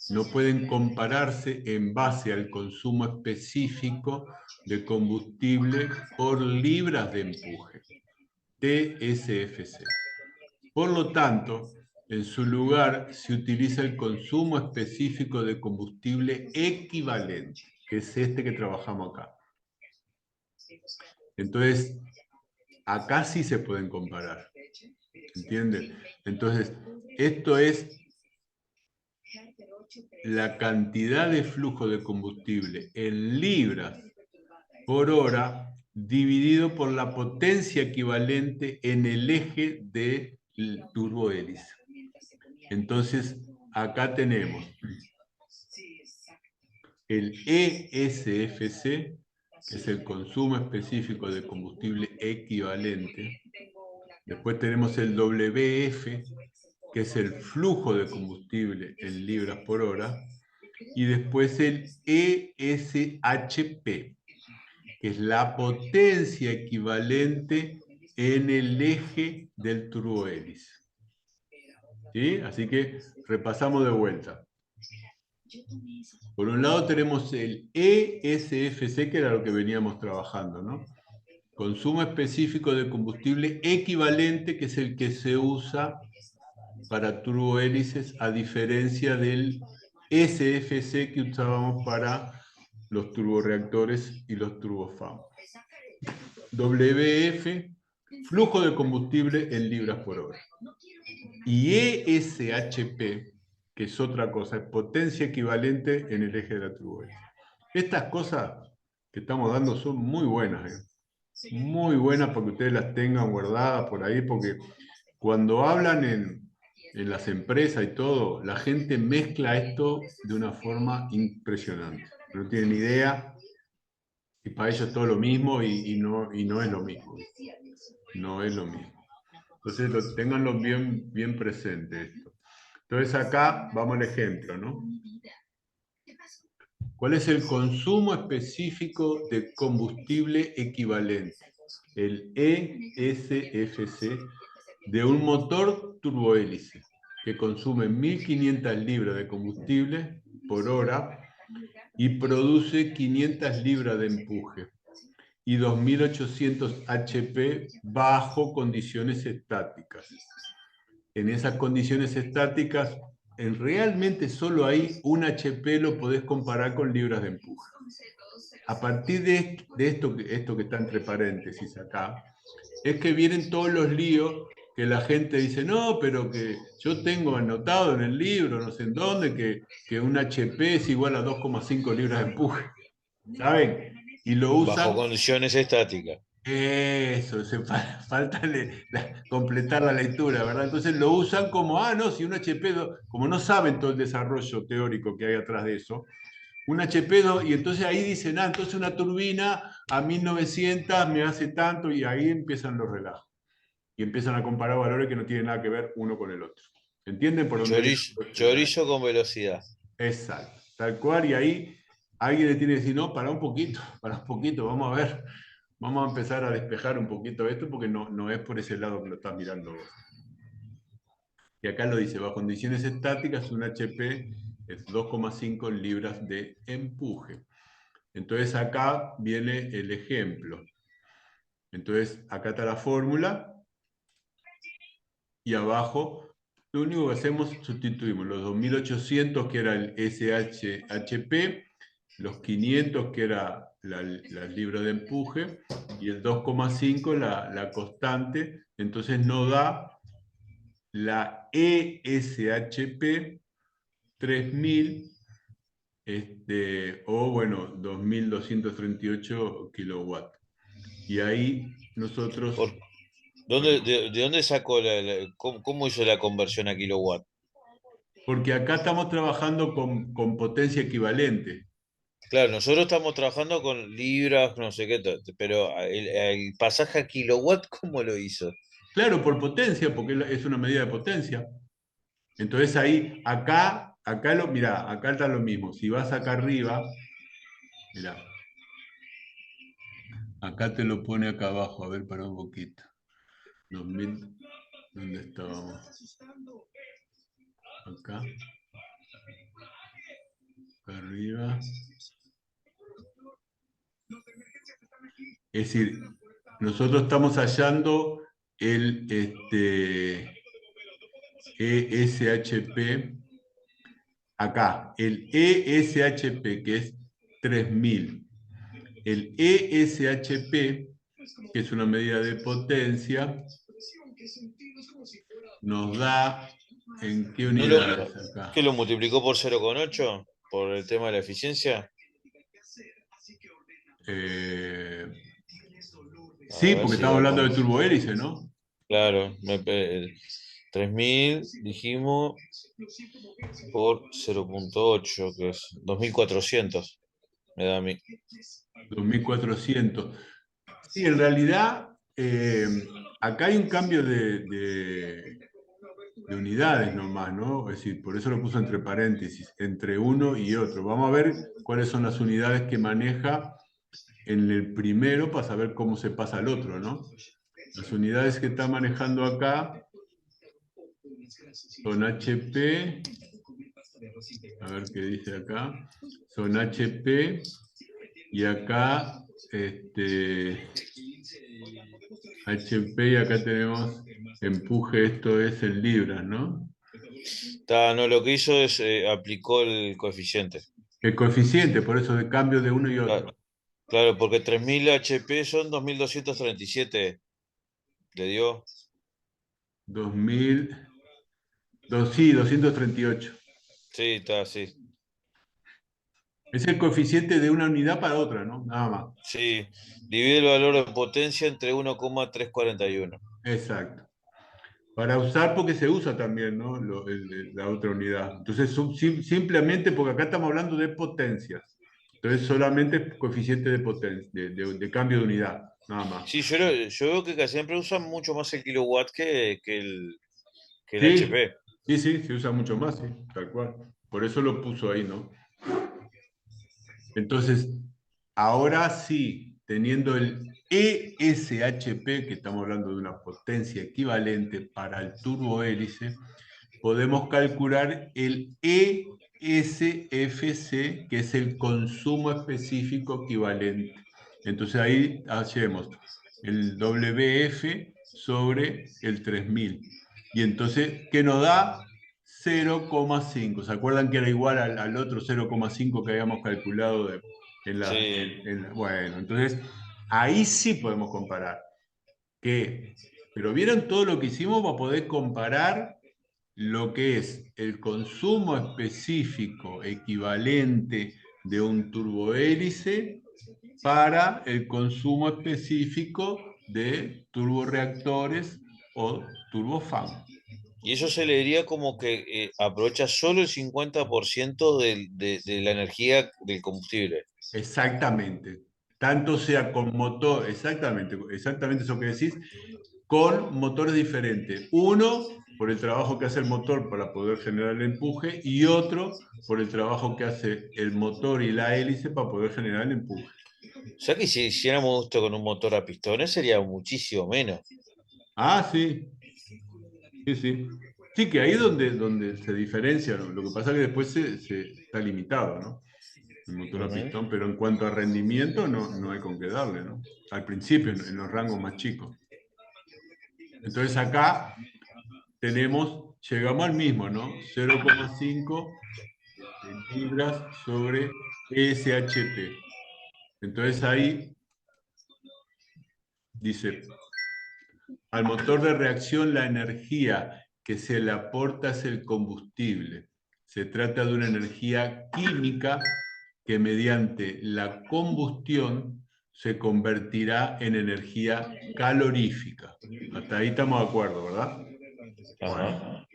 no pueden compararse en base al consumo específico de combustible por libras de empuje, TSFC. Por lo tanto, en su lugar se utiliza el consumo específico de combustible equivalente, que es este que trabajamos acá. Entonces, acá sí se pueden comparar. ¿Entiendes? Entonces, esto es la cantidad de flujo de combustible en libras por hora dividido por la potencia equivalente en el eje del turbohélice. Entonces, acá tenemos el ESFC, que es el consumo específico de combustible equivalente. Después tenemos el WF, que es el flujo de combustible en libras por hora. Y después el ESHP, que es la potencia equivalente en el eje del turbohélice. ¿Sí? Así que repasamos de vuelta. Por un lado tenemos el ESFC, que era lo que veníamos trabajando, ¿no? Consumo específico de combustible equivalente, que es el que se usa para turbohélices, a diferencia del SFC que usábamos para los turborreactores y los turbofan. WF, flujo de combustible en libras por hora. Y ESHP, que es otra cosa, es potencia equivalente en el eje de la turbohélice. Estas cosas que estamos dando son muy buenas, muy buenas para que ustedes las tengan guardadas por ahí, porque cuando hablan en las empresas y todo, la gente mezcla esto de una forma impresionante. No tienen idea y para ellos es todo lo mismo y no es lo mismo. No es lo mismo. Entonces, ténganlo bien presente esto. Entonces, acá vamos al ejemplo, ¿no? ¿Cuál es el consumo específico de combustible equivalente? El ESFC de un motor turbohélice que consume 1.500 libras de combustible por hora y produce 500 libras de empuje y 2.800 HP bajo condiciones estáticas. En esas condiciones estáticas, realmente solo hay un HP lo podés comparar con libras de empuje. A partir de esto que está entre paréntesis acá, es que vienen todos los líos que la gente dice, no, pero que yo tengo anotado en el libro, no sé en dónde, que un HP es igual a 2,5 libras de empuje. ¿Saben? y lo Bajo usan. condiciones estáticas. Eso, falta completar la lectura, ¿verdad? Entonces lo usan como, no, si un como no saben todo el desarrollo teórico que hay atrás de eso, un HP2, y entonces ahí dicen, entonces una turbina a 1900 me hace tanto, y ahí empiezan los relajos. Y empiezan a comparar valores que no tienen nada que ver uno con el otro. ¿Entienden por dónde viene el tema? Chorizo con velocidad. Exacto, tal cual, y ahí alguien le tiene que decir, no, para un poquito, vamos a ver, vamos a empezar a despejar un poquito esto, porque no es por ese lado que lo estás mirando vos. Y acá lo dice, bajo condiciones estáticas, un HP es 2,5 libras de empuje. Entonces acá viene el ejemplo. Entonces acá está la fórmula, y abajo lo único que hacemos, sustituimos los 2800 que era el SHP, los 500 que era la libra de empuje, y el 2,5 la constante. Entonces nos da la ESHP 3000, o bueno, 2238 kilowatts. Y ahí nosotros, Por, bueno, de dónde sacó cómo hizo la conversión a kilowatt? porque acá estamos trabajando con potencia equivalente. Claro, nosotros estamos trabajando con libras, no sé qué, pero el pasaje a kilowatt, ¿cómo lo hizo? Claro, por potencia, porque es una medida de potencia. Entonces ahí, mirá, acá está lo mismo. Si vas acá arriba, mirá, acá te lo pone acá abajo. A ver, para un poquito. 2000, ¿dónde estábamos? Acá. Acá arriba. Es decir, nosotros estamos hallando el ESHP acá, el ESHP, que es 3000. El ESHP, que es una medida de potencia, nos da ¿en qué ¿No unidades acá? que lo multiplicó por 0,8 por el tema de la eficiencia? Eh, A sí, ver porque si estamos da hablando de con... turbohélice, ¿no? Claro, 3000 dijimos por 0,8 que es 2400 me da a mí. 2400. Sí, en realidad, acá hay un cambio de unidades nomás, ¿no? Es decir, por eso lo puso entre paréntesis, entre uno y otro. Vamos a ver cuáles son las unidades que maneja en el primero para saber cómo se pasa al otro, ¿no? Las unidades que está manejando acá son HP, a ver qué dice acá, son HP, y acá HP, y acá tenemos empuje, esto es en libras, ¿no? No, lo que hizo es aplicó el coeficiente. El coeficiente, por eso de cambio de uno y Claro, otro. claro, porque 3000 HP son 2237 le dio. 2000, sí, 238. Sí, está, sí. Es el coeficiente de una unidad para otra, ¿no? Nada más. Sí, divide el valor de potencia entre 1,341. Exacto. Para usar porque se usa también, ¿no? La otra unidad. Entonces, simplemente porque acá estamos hablando de potencias. Entonces, solamente coeficiente de potencia, de cambio de unidad, nada más. Sí, yo veo que casi siempre usan mucho más el kilowatt que el Sí, HP. sí, sí, se usa mucho más, sí, tal cual. Por eso lo puso ahí, ¿no? Entonces, ahora sí, teniendo el ESHP, que estamos hablando de una potencia equivalente para el turbohélice, podemos calcular el ESFC, que es el consumo específico equivalente. Entonces ahí hacemos el WF sobre el 3000. Y entonces, ¿qué nos da? 0,5. ¿Se acuerdan que era igual al otro 0,5 que habíamos calculado Sí, bueno, entonces ahí sí podemos comparar. Pero vieron todo lo que hicimos para poder comparar lo que es el consumo específico equivalente de un turbohélice para el consumo específico de turborreactores o turbofan. Y eso se le diría como que aprovecha solo el 50% de la energía del combustible. Exactamente. Tanto sea con motor, exactamente eso que decís, con motores diferentes. Uno, por el trabajo que hace el motor para poder generar el empuje, y otro, por el trabajo que hace el motor y la hélice para poder generar el empuje. O sea que si hiciéramos esto con un motor a pistones sería muchísimo menos. Ah, sí, sí, sí. Sí, que ahí es donde se diferencia, ¿no? Lo que pasa es que después se está limitado, ¿no? El motor a Ujú. pistón, pero en cuanto a rendimiento no hay con qué darle, ¿no? Al principio, en los rangos más chicos. Entonces acá llegamos al mismo, ¿no? 0,5 libras sobre SHP. Entonces ahí dice, al motor de reacción la energía que se le aporta es el combustible. Se trata de una energía química que mediante la combustión se convertirá en energía calorífica. Hasta ahí estamos de acuerdo, ¿verdad? Bueno, Ajá.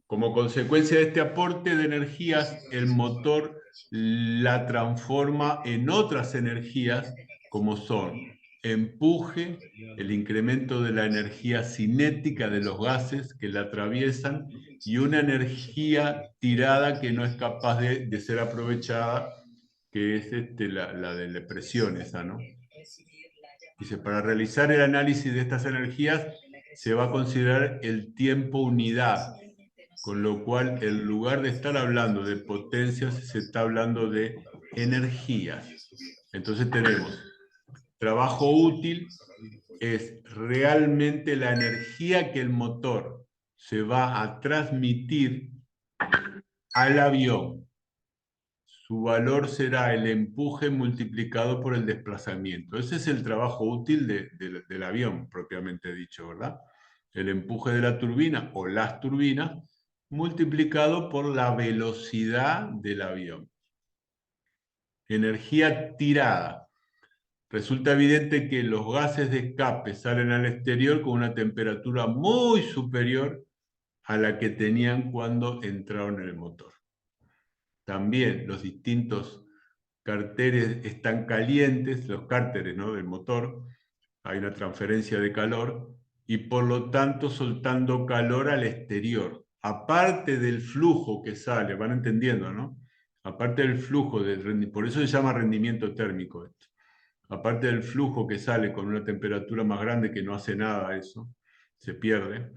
como consecuencia de este aporte de energías, el motor la transforma en otras energías como son empuje, el incremento de la energía cinética de los gases que la atraviesan y una energía tirada que no es capaz de ser aprovechada, que es la de la presión esa, ¿no? Dice, para realizar el análisis de estas energías se va a considerar el tiempo unidad, con lo cual en lugar de estar hablando de potencias, se está hablando de energías. Entonces tenemos trabajo útil, es realmente la energía que el motor se va a transmitir al avión. Su valor será el empuje multiplicado por el desplazamiento. Ese es el trabajo útil del avión, propiamente dicho, ¿verdad? El empuje de la turbina o las turbinas multiplicado por la velocidad del avión. Energía tirada. Resulta evidente que los gases de escape salen al exterior con una temperatura muy superior a la que tenían cuando entraron en el motor. También los distintos cárteres están calientes, los cárteres, ¿no?, del motor, hay una transferencia de calor y por lo tanto soltando calor al exterior. Aparte del flujo que sale, van entendiendo, ¿no? Aparte del flujo, por eso se llama rendimiento térmico esto. Aparte del flujo que sale con una temperatura más grande que no hace nada a eso, se pierde,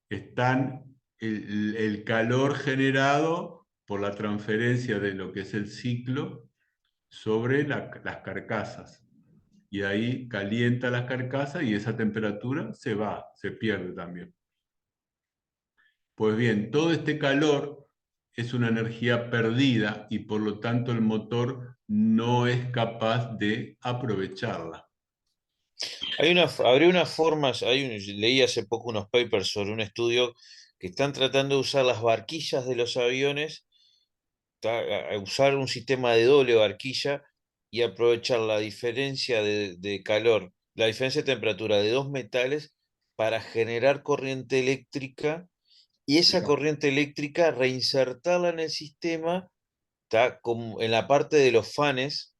están el calor generado por la transferencia de lo que es el ciclo sobre las carcasas. Y ahí calienta las carcasas y esa temperatura se va, se pierde también. Pues bien, todo este calor es una energía perdida y por lo tanto el motor no es capaz de aprovecharla. Habría unas formas, leí hace poco unos papers sobre un estudio que están tratando de usar las barquillas de los aviones, a usar un sistema de doble barquilla y aprovechar la diferencia de calor, la diferencia de temperatura de dos metales para generar corriente eléctrica y esa corriente eléctrica reinsertarla en el sistema, como en la parte de los fanes,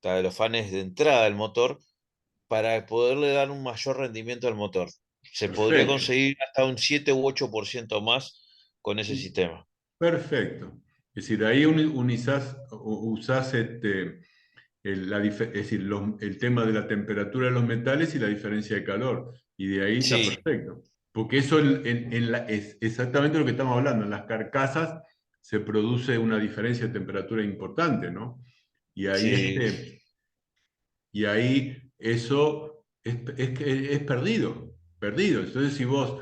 de los fanes de entrada del motor para poderle dar un mayor rendimiento al motor. Se podría Perfecto, conseguir hasta un 7 u 8% más con ese sistema. perfecto. Es decir, ahí usás es decir, el tema de la temperatura de los metales y la diferencia de calor. Y de ahí está Sí, perfecto. Porque eso es exactamente lo que estamos hablando. En las carcasas se produce una diferencia de temperatura importante, ¿no? Y ahí, sí. y ahí eso es perdido, perdido. Entonces, si vos,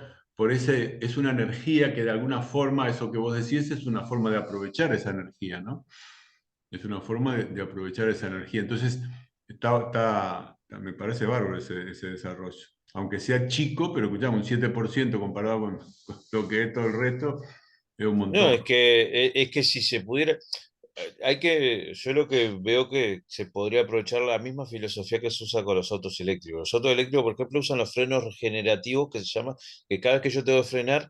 es una energía que de alguna forma, eso que vos decís, es una forma de aprovechar esa energía, ¿no? Es una forma de aprovechar esa energía. Entonces, me parece bárbaro ese desarrollo. Aunque sea chico, pero escuchamos, un 7% comparado con lo que es todo el resto, es un No, montón. es que si se pudiera. yo lo que veo que se podría aprovechar la misma filosofía que se usa con los autos eléctricos. Los autos eléctricos, por ejemplo, usan los frenos regenerativos, que se llama, que cada vez que yo tengo que frenar,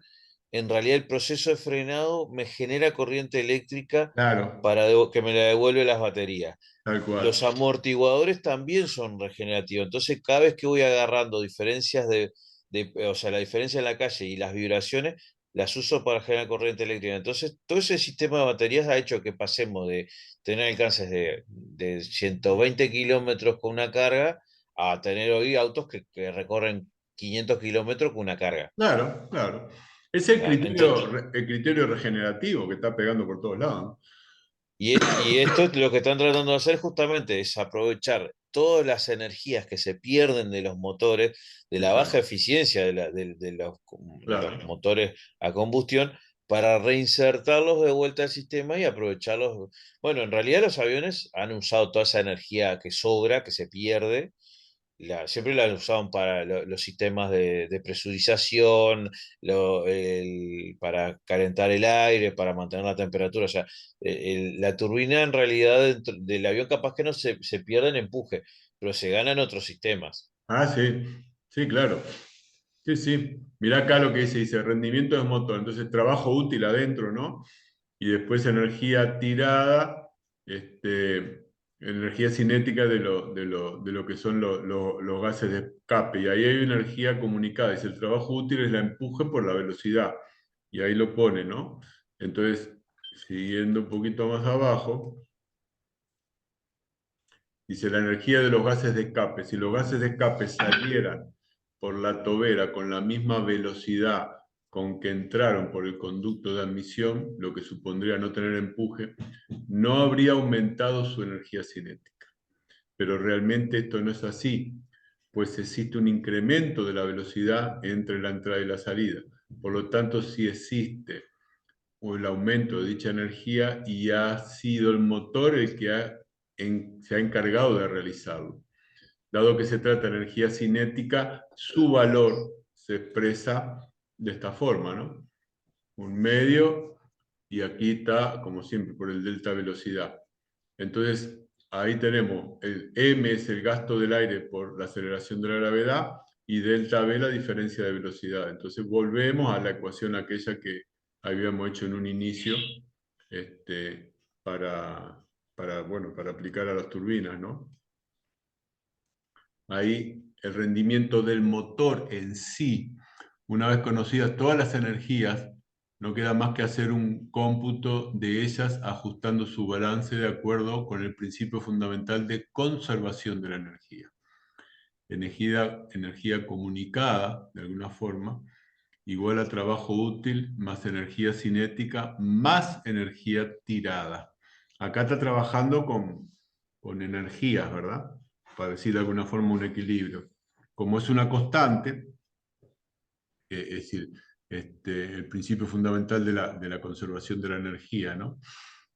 en realidad el proceso de frenado me genera corriente eléctrica Claro, para que me la devuelve las baterías. tal cual. Los amortiguadores también son regenerativos. Entonces, cada vez que voy agarrando diferencias o sea, la diferencia en la calle y las vibraciones, las uso para generar corriente eléctrica. Entonces, todo ese sistema de baterías ha hecho que pasemos de tener alcances de 120 kilómetros con una carga a tener hoy autos que recorren 500 kilómetros con una carga. Claro, claro. Es el Ah, entonces, el criterio regenerativo que está pegando por todos lados, ¿no? y esto es lo que están tratando de hacer justamente es aprovechar todas las energías que se pierden de los motores, de la baja Exacto, eficiencia de los claro. motores a combustión, para reinsertarlos de vuelta al sistema y aprovecharlos. Bueno, en realidad los aviones han usado toda esa energía que sobra, que se pierde, siempre la usaban para los sistemas de presurización, para calentar el aire, para mantener la temperatura. O sea, la turbina en realidad dentro del avión capaz que no se pierde en empuje, pero se gana en otros sistemas. Ah, sí, sí, claro. Sí, sí. Mirá acá lo que dice rendimiento del motor. Entonces, trabajo útil adentro, ¿no? Y después energía tirada, energía cinética de lo que son los gases de escape. Y ahí hay energía comunicada. Dice, el trabajo útil es la empuje por la velocidad. Y ahí lo pone, ¿no? Entonces, siguiendo un poquito más abajo. Dice, la energía de los gases de escape. Si los gases de escape salieran por la tobera con la misma velocidad con que entraron por el conducto de admisión, lo que supondría no tener empuje, no habría aumentado su energía cinética. Pero realmente esto no es así, pues existe un incremento de la velocidad entre la entrada y la salida. Por lo tanto, sí existe o el aumento de dicha energía y ha sido el motor el que se ha encargado de realizarlo. Dado que se trata de energía cinética, su valor se expresa de esta forma, ¿no? Un medio, y aquí está, como siempre, por el delta velocidad. Entonces, ahí tenemos, el m es el gasto del aire por la aceleración de la gravedad, y delta v la diferencia de velocidad. Entonces, volvemos a la ecuación aquella que habíamos hecho en un inicio, este, bueno, para aplicar a las turbinas, ¿no? Ahí el rendimiento del motor en sí, una vez conocidas todas las energías, no queda más que hacer un cómputo de ellas ajustando su balance de acuerdo con el principio fundamental de conservación de la energía. Energía comunicada, de alguna forma, igual a trabajo útil más energía cinética más energía tirada. Acá está trabajando con energías, ¿verdad? Para decir de alguna forma un equilibrio. Como es una constante, es decir, el principio fundamental de la conservación de la energía, ¿no?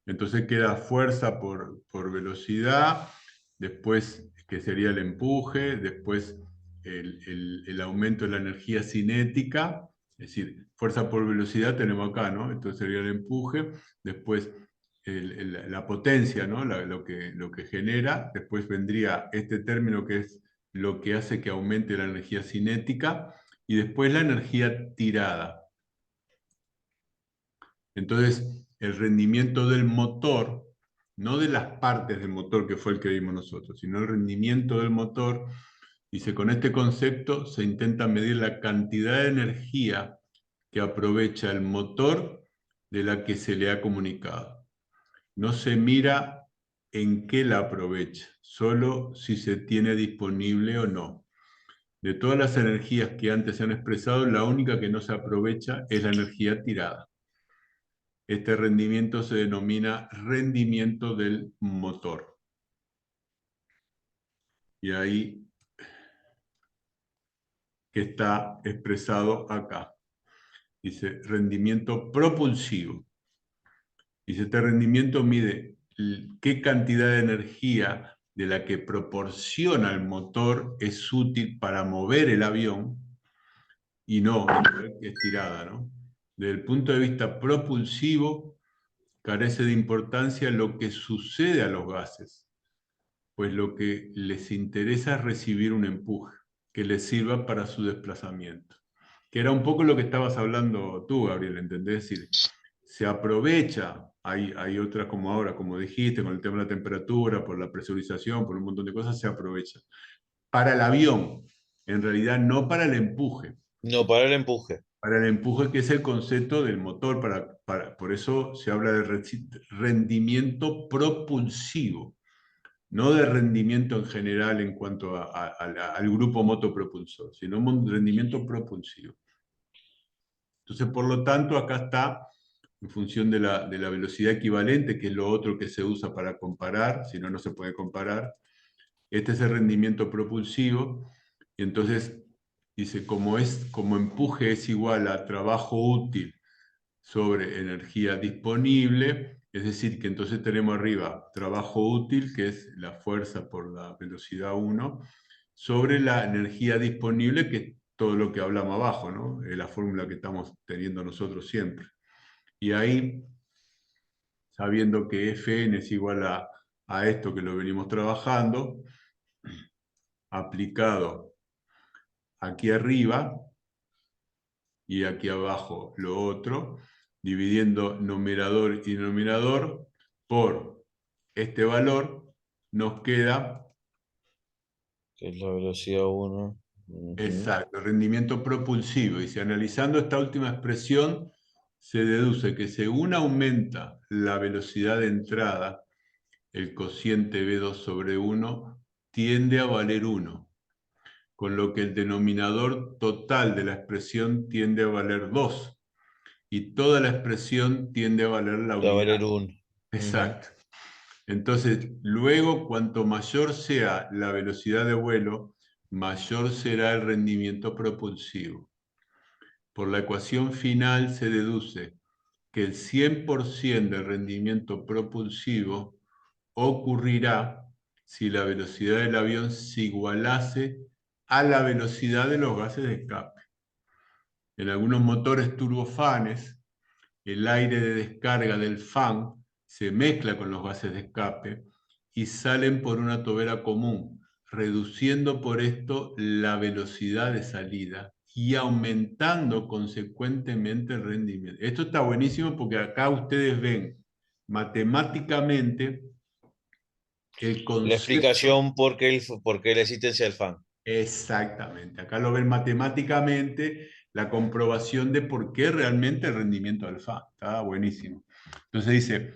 Entonces queda fuerza por velocidad, después que sería el empuje, después el aumento de la energía cinética, es decir, fuerza por velocidad tenemos acá, ¿no? Entonces sería el empuje, después la potencia, ¿no? Lo que genera, después vendría este término que es lo que hace que aumente la energía cinética, y después la energía tirada. Entonces, el rendimiento del motor, no de las partes del motor que fue el que vimos nosotros, sino el rendimiento del motor, dice, con este concepto se intenta medir la cantidad de energía que aprovecha el motor de la que se le ha comunicado. No se mira en qué la aprovecha, solo si se tiene disponible o no. De todas las energías que antes se han expresado, la única que no se aprovecha es la energía tirada. Este rendimiento se denomina rendimiento del motor. Y ahí que está expresado acá. Dice rendimiento propulsivo. Dice, este rendimiento mide qué cantidad de energía de la que proporciona el motor es útil para mover el avión y no estirada, ¿no? Desde el punto de vista propulsivo, carece de importancia lo que sucede a los gases, pues lo que les interesa es recibir un empuje que les sirva para su desplazamiento. Que era un poco lo que estabas hablando tú, Gabriel, ¿entendés? Es decir, se aprovecha, hay otras como ahora, como dijiste, con el tema de la temperatura, por la presurización, por un montón de cosas, se aprovecha. Para el avión, en realidad no para el empuje. No, para el empuje. Para el empuje, que es el concepto del motor, por eso se habla de rendimiento propulsivo, no de rendimiento en general en cuanto al grupo motopropulsor, sino un rendimiento propulsivo. Entonces, por lo tanto, acá está, en función de la velocidad equivalente, que es lo otro que se usa para comparar, si no, no se puede comparar. Este es el rendimiento propulsivo, y entonces dice, como empuje es igual a trabajo útil sobre energía disponible, es decir, que entonces tenemos arriba trabajo útil, que es la fuerza por la velocidad 1, sobre la energía disponible, que es todo lo que hablamos abajo, ¿no? Es la fórmula que estamos teniendo nosotros siempre. Y ahí, sabiendo que Fn es igual a esto que lo venimos trabajando, aplicado aquí arriba y aquí abajo lo otro, dividiendo numerador y denominador por este valor, nos queda, Que es la velocidad 1. exacto, rendimiento propulsivo. Y si analizando esta última expresión, se deduce que según aumenta la velocidad de entrada, el cociente B2 sobre 1 tiende a valer 1, con lo que el denominador total de la expresión tiende a valer 2, y toda la expresión tiende a valer la Va a unidad. valer 1. Exacto. Entonces, luego, cuanto mayor sea la velocidad de vuelo, mayor será el rendimiento propulsivo. Por la ecuación final se deduce que el 100% del rendimiento propulsivo ocurrirá si la velocidad del avión se igualase a la velocidad de los gases de escape. En algunos motores turbofanes, el aire de descarga del fan se mezcla con los gases de escape y salen por una tobera común, reduciendo por esto la velocidad de salida y aumentando consecuentemente el rendimiento. Esto está buenísimo porque acá ustedes ven matemáticamente el La concepto. explicación por qué la existencia del fan. Exactamente. Acá lo ven matemáticamente, la comprobación de por qué realmente el rendimiento del fan. Está buenísimo. Entonces dice,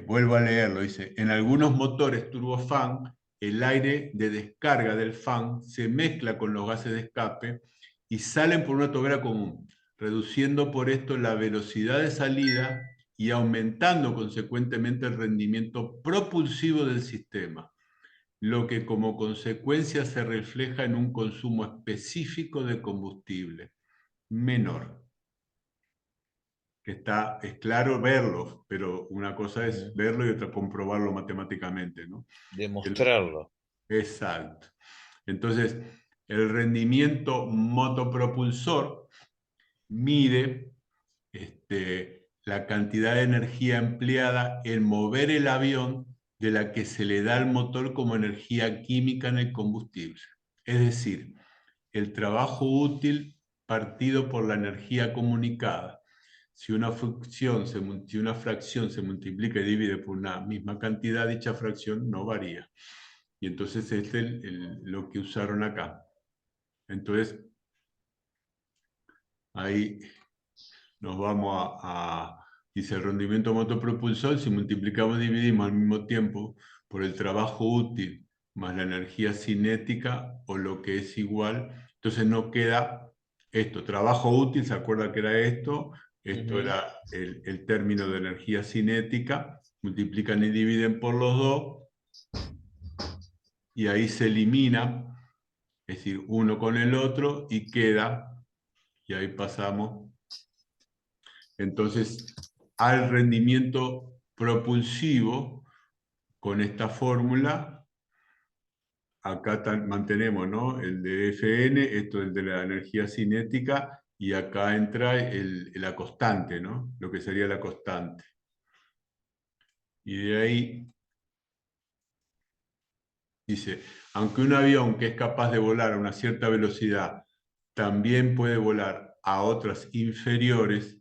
vuelvo a leerlo, dice, en algunos motores turbofan, el aire de descarga del fan se mezcla con los gases de escape y salen por una tobera común, reduciendo por esto la velocidad de salida y aumentando consecuentemente el rendimiento propulsivo del sistema, lo que como consecuencia se refleja en un consumo específico de combustible menor. Que es claro verlo, pero una cosa es verlo y otra comprobarlo matemáticamente, ¿no? Demostrarlo. Exacto. Entonces, el rendimiento motopropulsor mide la cantidad de energía empleada en mover el avión de la que se le da al motor como energía química en el combustible. Es decir, el trabajo útil partido por la energía comunicada. Si una fracción se multiplica y divide por una misma cantidad, dicha fracción no varía. Y entonces es lo que usaron acá. Entonces, ahí nos vamos dice el rendimiento motopropulsor, si multiplicamos y dividimos al mismo tiempo por el trabajo útil más la energía cinética o lo que es igual, entonces nos queda esto, trabajo útil, ¿se acuerda que era esto? Esto era el término de energía cinética, multiplican y dividen por los dos, y ahí se elimina, es decir, uno con el otro, y queda, y ahí pasamos entonces al rendimiento propulsivo con esta fórmula. Acá mantenemos, ¿no?, el de Fn, esto es el de la energía cinética, y acá entra la constante, ¿no? Lo que sería la constante. Y de ahí dice, aunque un avión que es capaz de volar a una cierta velocidad también puede volar a otras inferiores,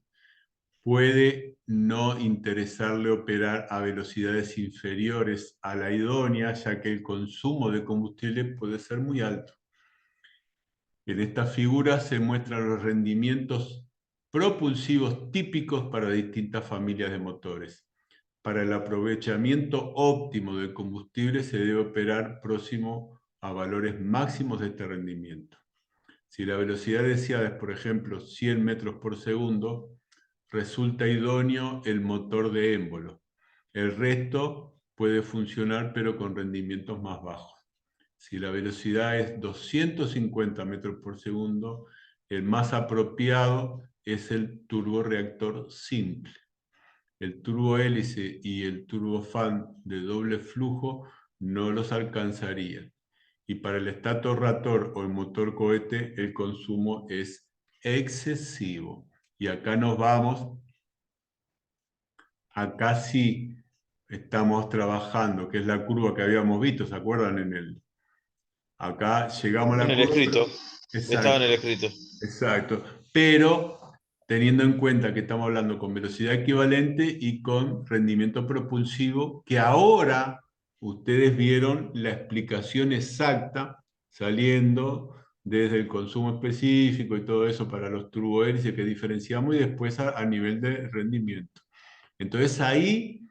puede no interesarle operar a velocidades inferiores a la idónea, ya que el consumo de combustible puede ser muy alto. En esta figura se muestran los rendimientos propulsivos típicos para distintas familias de motores. Para el aprovechamiento óptimo del combustible se debe operar próximo a valores máximos de este rendimiento. Si la velocidad deseada es, por ejemplo, 100 metros por segundo, resulta idóneo el motor de émbolo. El resto puede funcionar, pero con rendimientos más bajos. Si la velocidad es 250 metros por segundo, el más apropiado es el turborreactor simple. El turbohélice y el turbofan de doble flujo no los alcanzarían. Y para el estatorrotor o el motor cohete, el consumo es excesivo. Y acá nos vamos, acá sí estamos trabajando, que es la curva que habíamos visto, ¿se acuerdan? Acá llegamos a En la el curva, escrito. Estaba en exacto, el escrito. exacto. Pero teniendo en cuenta que estamos hablando con velocidad equivalente y con rendimiento propulsivo, que ahora ustedes vieron la explicación exacta saliendo desde el consumo específico y todo eso para los turbohélices que diferenciamos y después a nivel de rendimiento. Entonces ahí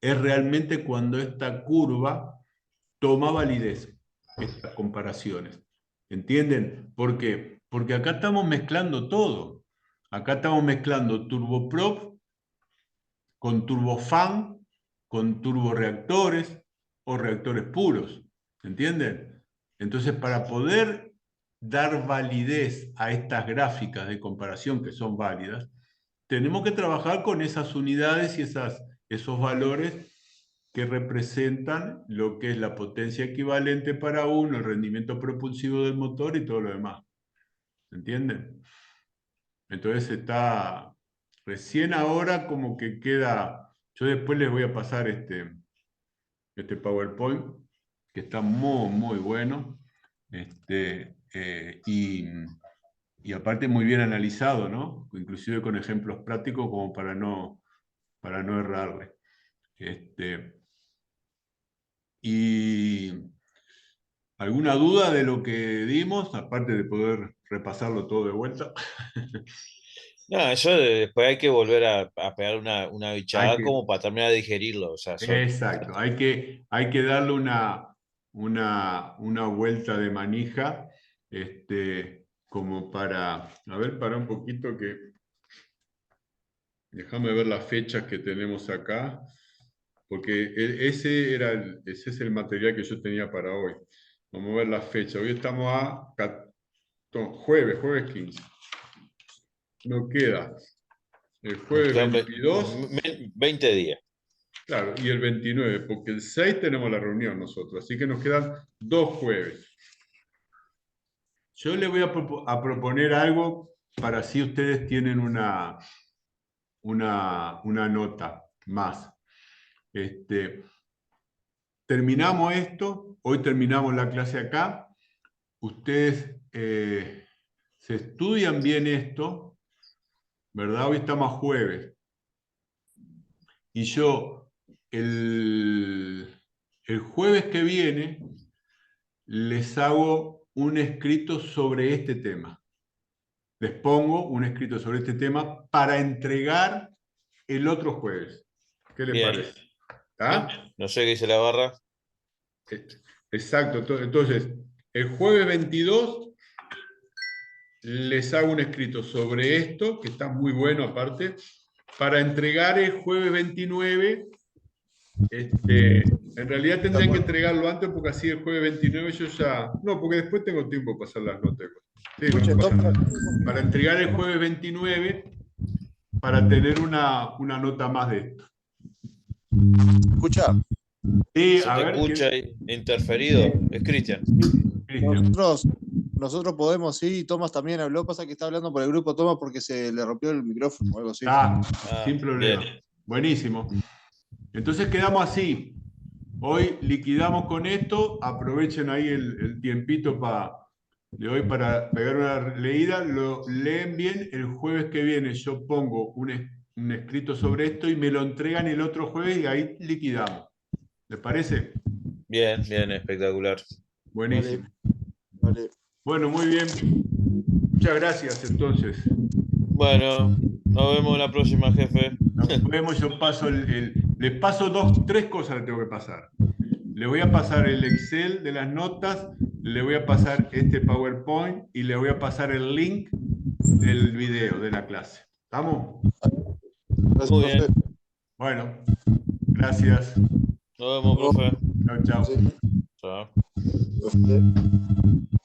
es realmente cuando esta curva toma validez, estas comparaciones. ¿Entienden? ¿Por qué? Porque acá estamos mezclando todo. Acá estamos mezclando turboprop con turbofan, con turboreactores o reactores puros. ¿Entienden? Entonces, para poder dar validez a estas gráficas de comparación que son válidas, tenemos que trabajar con esas unidades y esos valores que representan lo que es la potencia equivalente para uno, el rendimiento propulsivo del motor y todo lo demás. ¿Entienden? Entonces está recién ahora como que queda. Yo después les voy a pasar este PowerPoint, que está muy, muy bueno. Y aparte muy bien analizado, ¿no? Inclusive con ejemplos prácticos como para no errarle. Y ¿alguna duda de lo que dimos, aparte de poder repasarlo todo de vuelta? No, eso después hay que volver a pegar una Hay bichada que, como para terminar de digerirlo. O sea, son. exacto, hay que darle una vuelta de manija, como a ver, para un poquito déjame ver las fechas que tenemos acá, porque ese es el material que yo tenía para hoy. Vamos a ver la fecha. Hoy estamos jueves 15. No queda el Nos jueves quedan 22, 20 días. claro, y el 29, porque el 6 tenemos la reunión nosotros, así que nos quedan 2 jueves. Yo les voy a proponer algo para así ustedes tienen una nota más. Terminamos esto, hoy terminamos la clase acá, ustedes se estudian bien esto, ¿verdad? Hoy estamos a jueves. Y yo el jueves que viene les hago un escrito sobre este tema. Les pongo un escrito sobre este tema para entregar el otro jueves. ¿Qué les Bien. parece? Bien. ¿Ah? No sé qué dice la barra. Exacto. Entonces, el jueves 22 les hago un escrito sobre esto, que está muy bueno aparte, para entregar el jueves 29. En realidad tendrían que entregarlo antes porque así el jueves 29 yo ya. No, porque después tengo tiempo para hacer las notas. Sí, no pasa nada. Para entregar el jueves 29 para tener una nota más de esto. Escucha, Sí, Se a te ver, escucha interferido. Es Cristian. Cristian. nosotros nosotros podemos, sí, Tomás también habló, pasa que está hablando por el grupo Tomás porque se le rompió el micrófono o algo así. Sin problema. Bien. Buenísimo. Entonces quedamos así. Hoy liquidamos con esto. Aprovechen ahí el tiempito de hoy para pegar una leída. Lo leen bien. El jueves que viene yo pongo un escrito sobre esto y me lo entregan el otro jueves y ahí liquidamos. ¿Les parece? Bien, espectacular. Buenísimo. Vale. Bueno, muy bien. Muchas gracias entonces. Bueno, nos vemos la próxima, jefe. Nos vemos, yo paso les paso tres cosas le tengo que pasar. Le voy a pasar el Excel de las notas, le voy a pasar este PowerPoint y le voy a pasar el link del video de la clase. ¿Estamos? Gracias, Muy profe. bien. Bueno, gracias. Nos vemos, profe. Chao, chao. Sí, Chao. profe.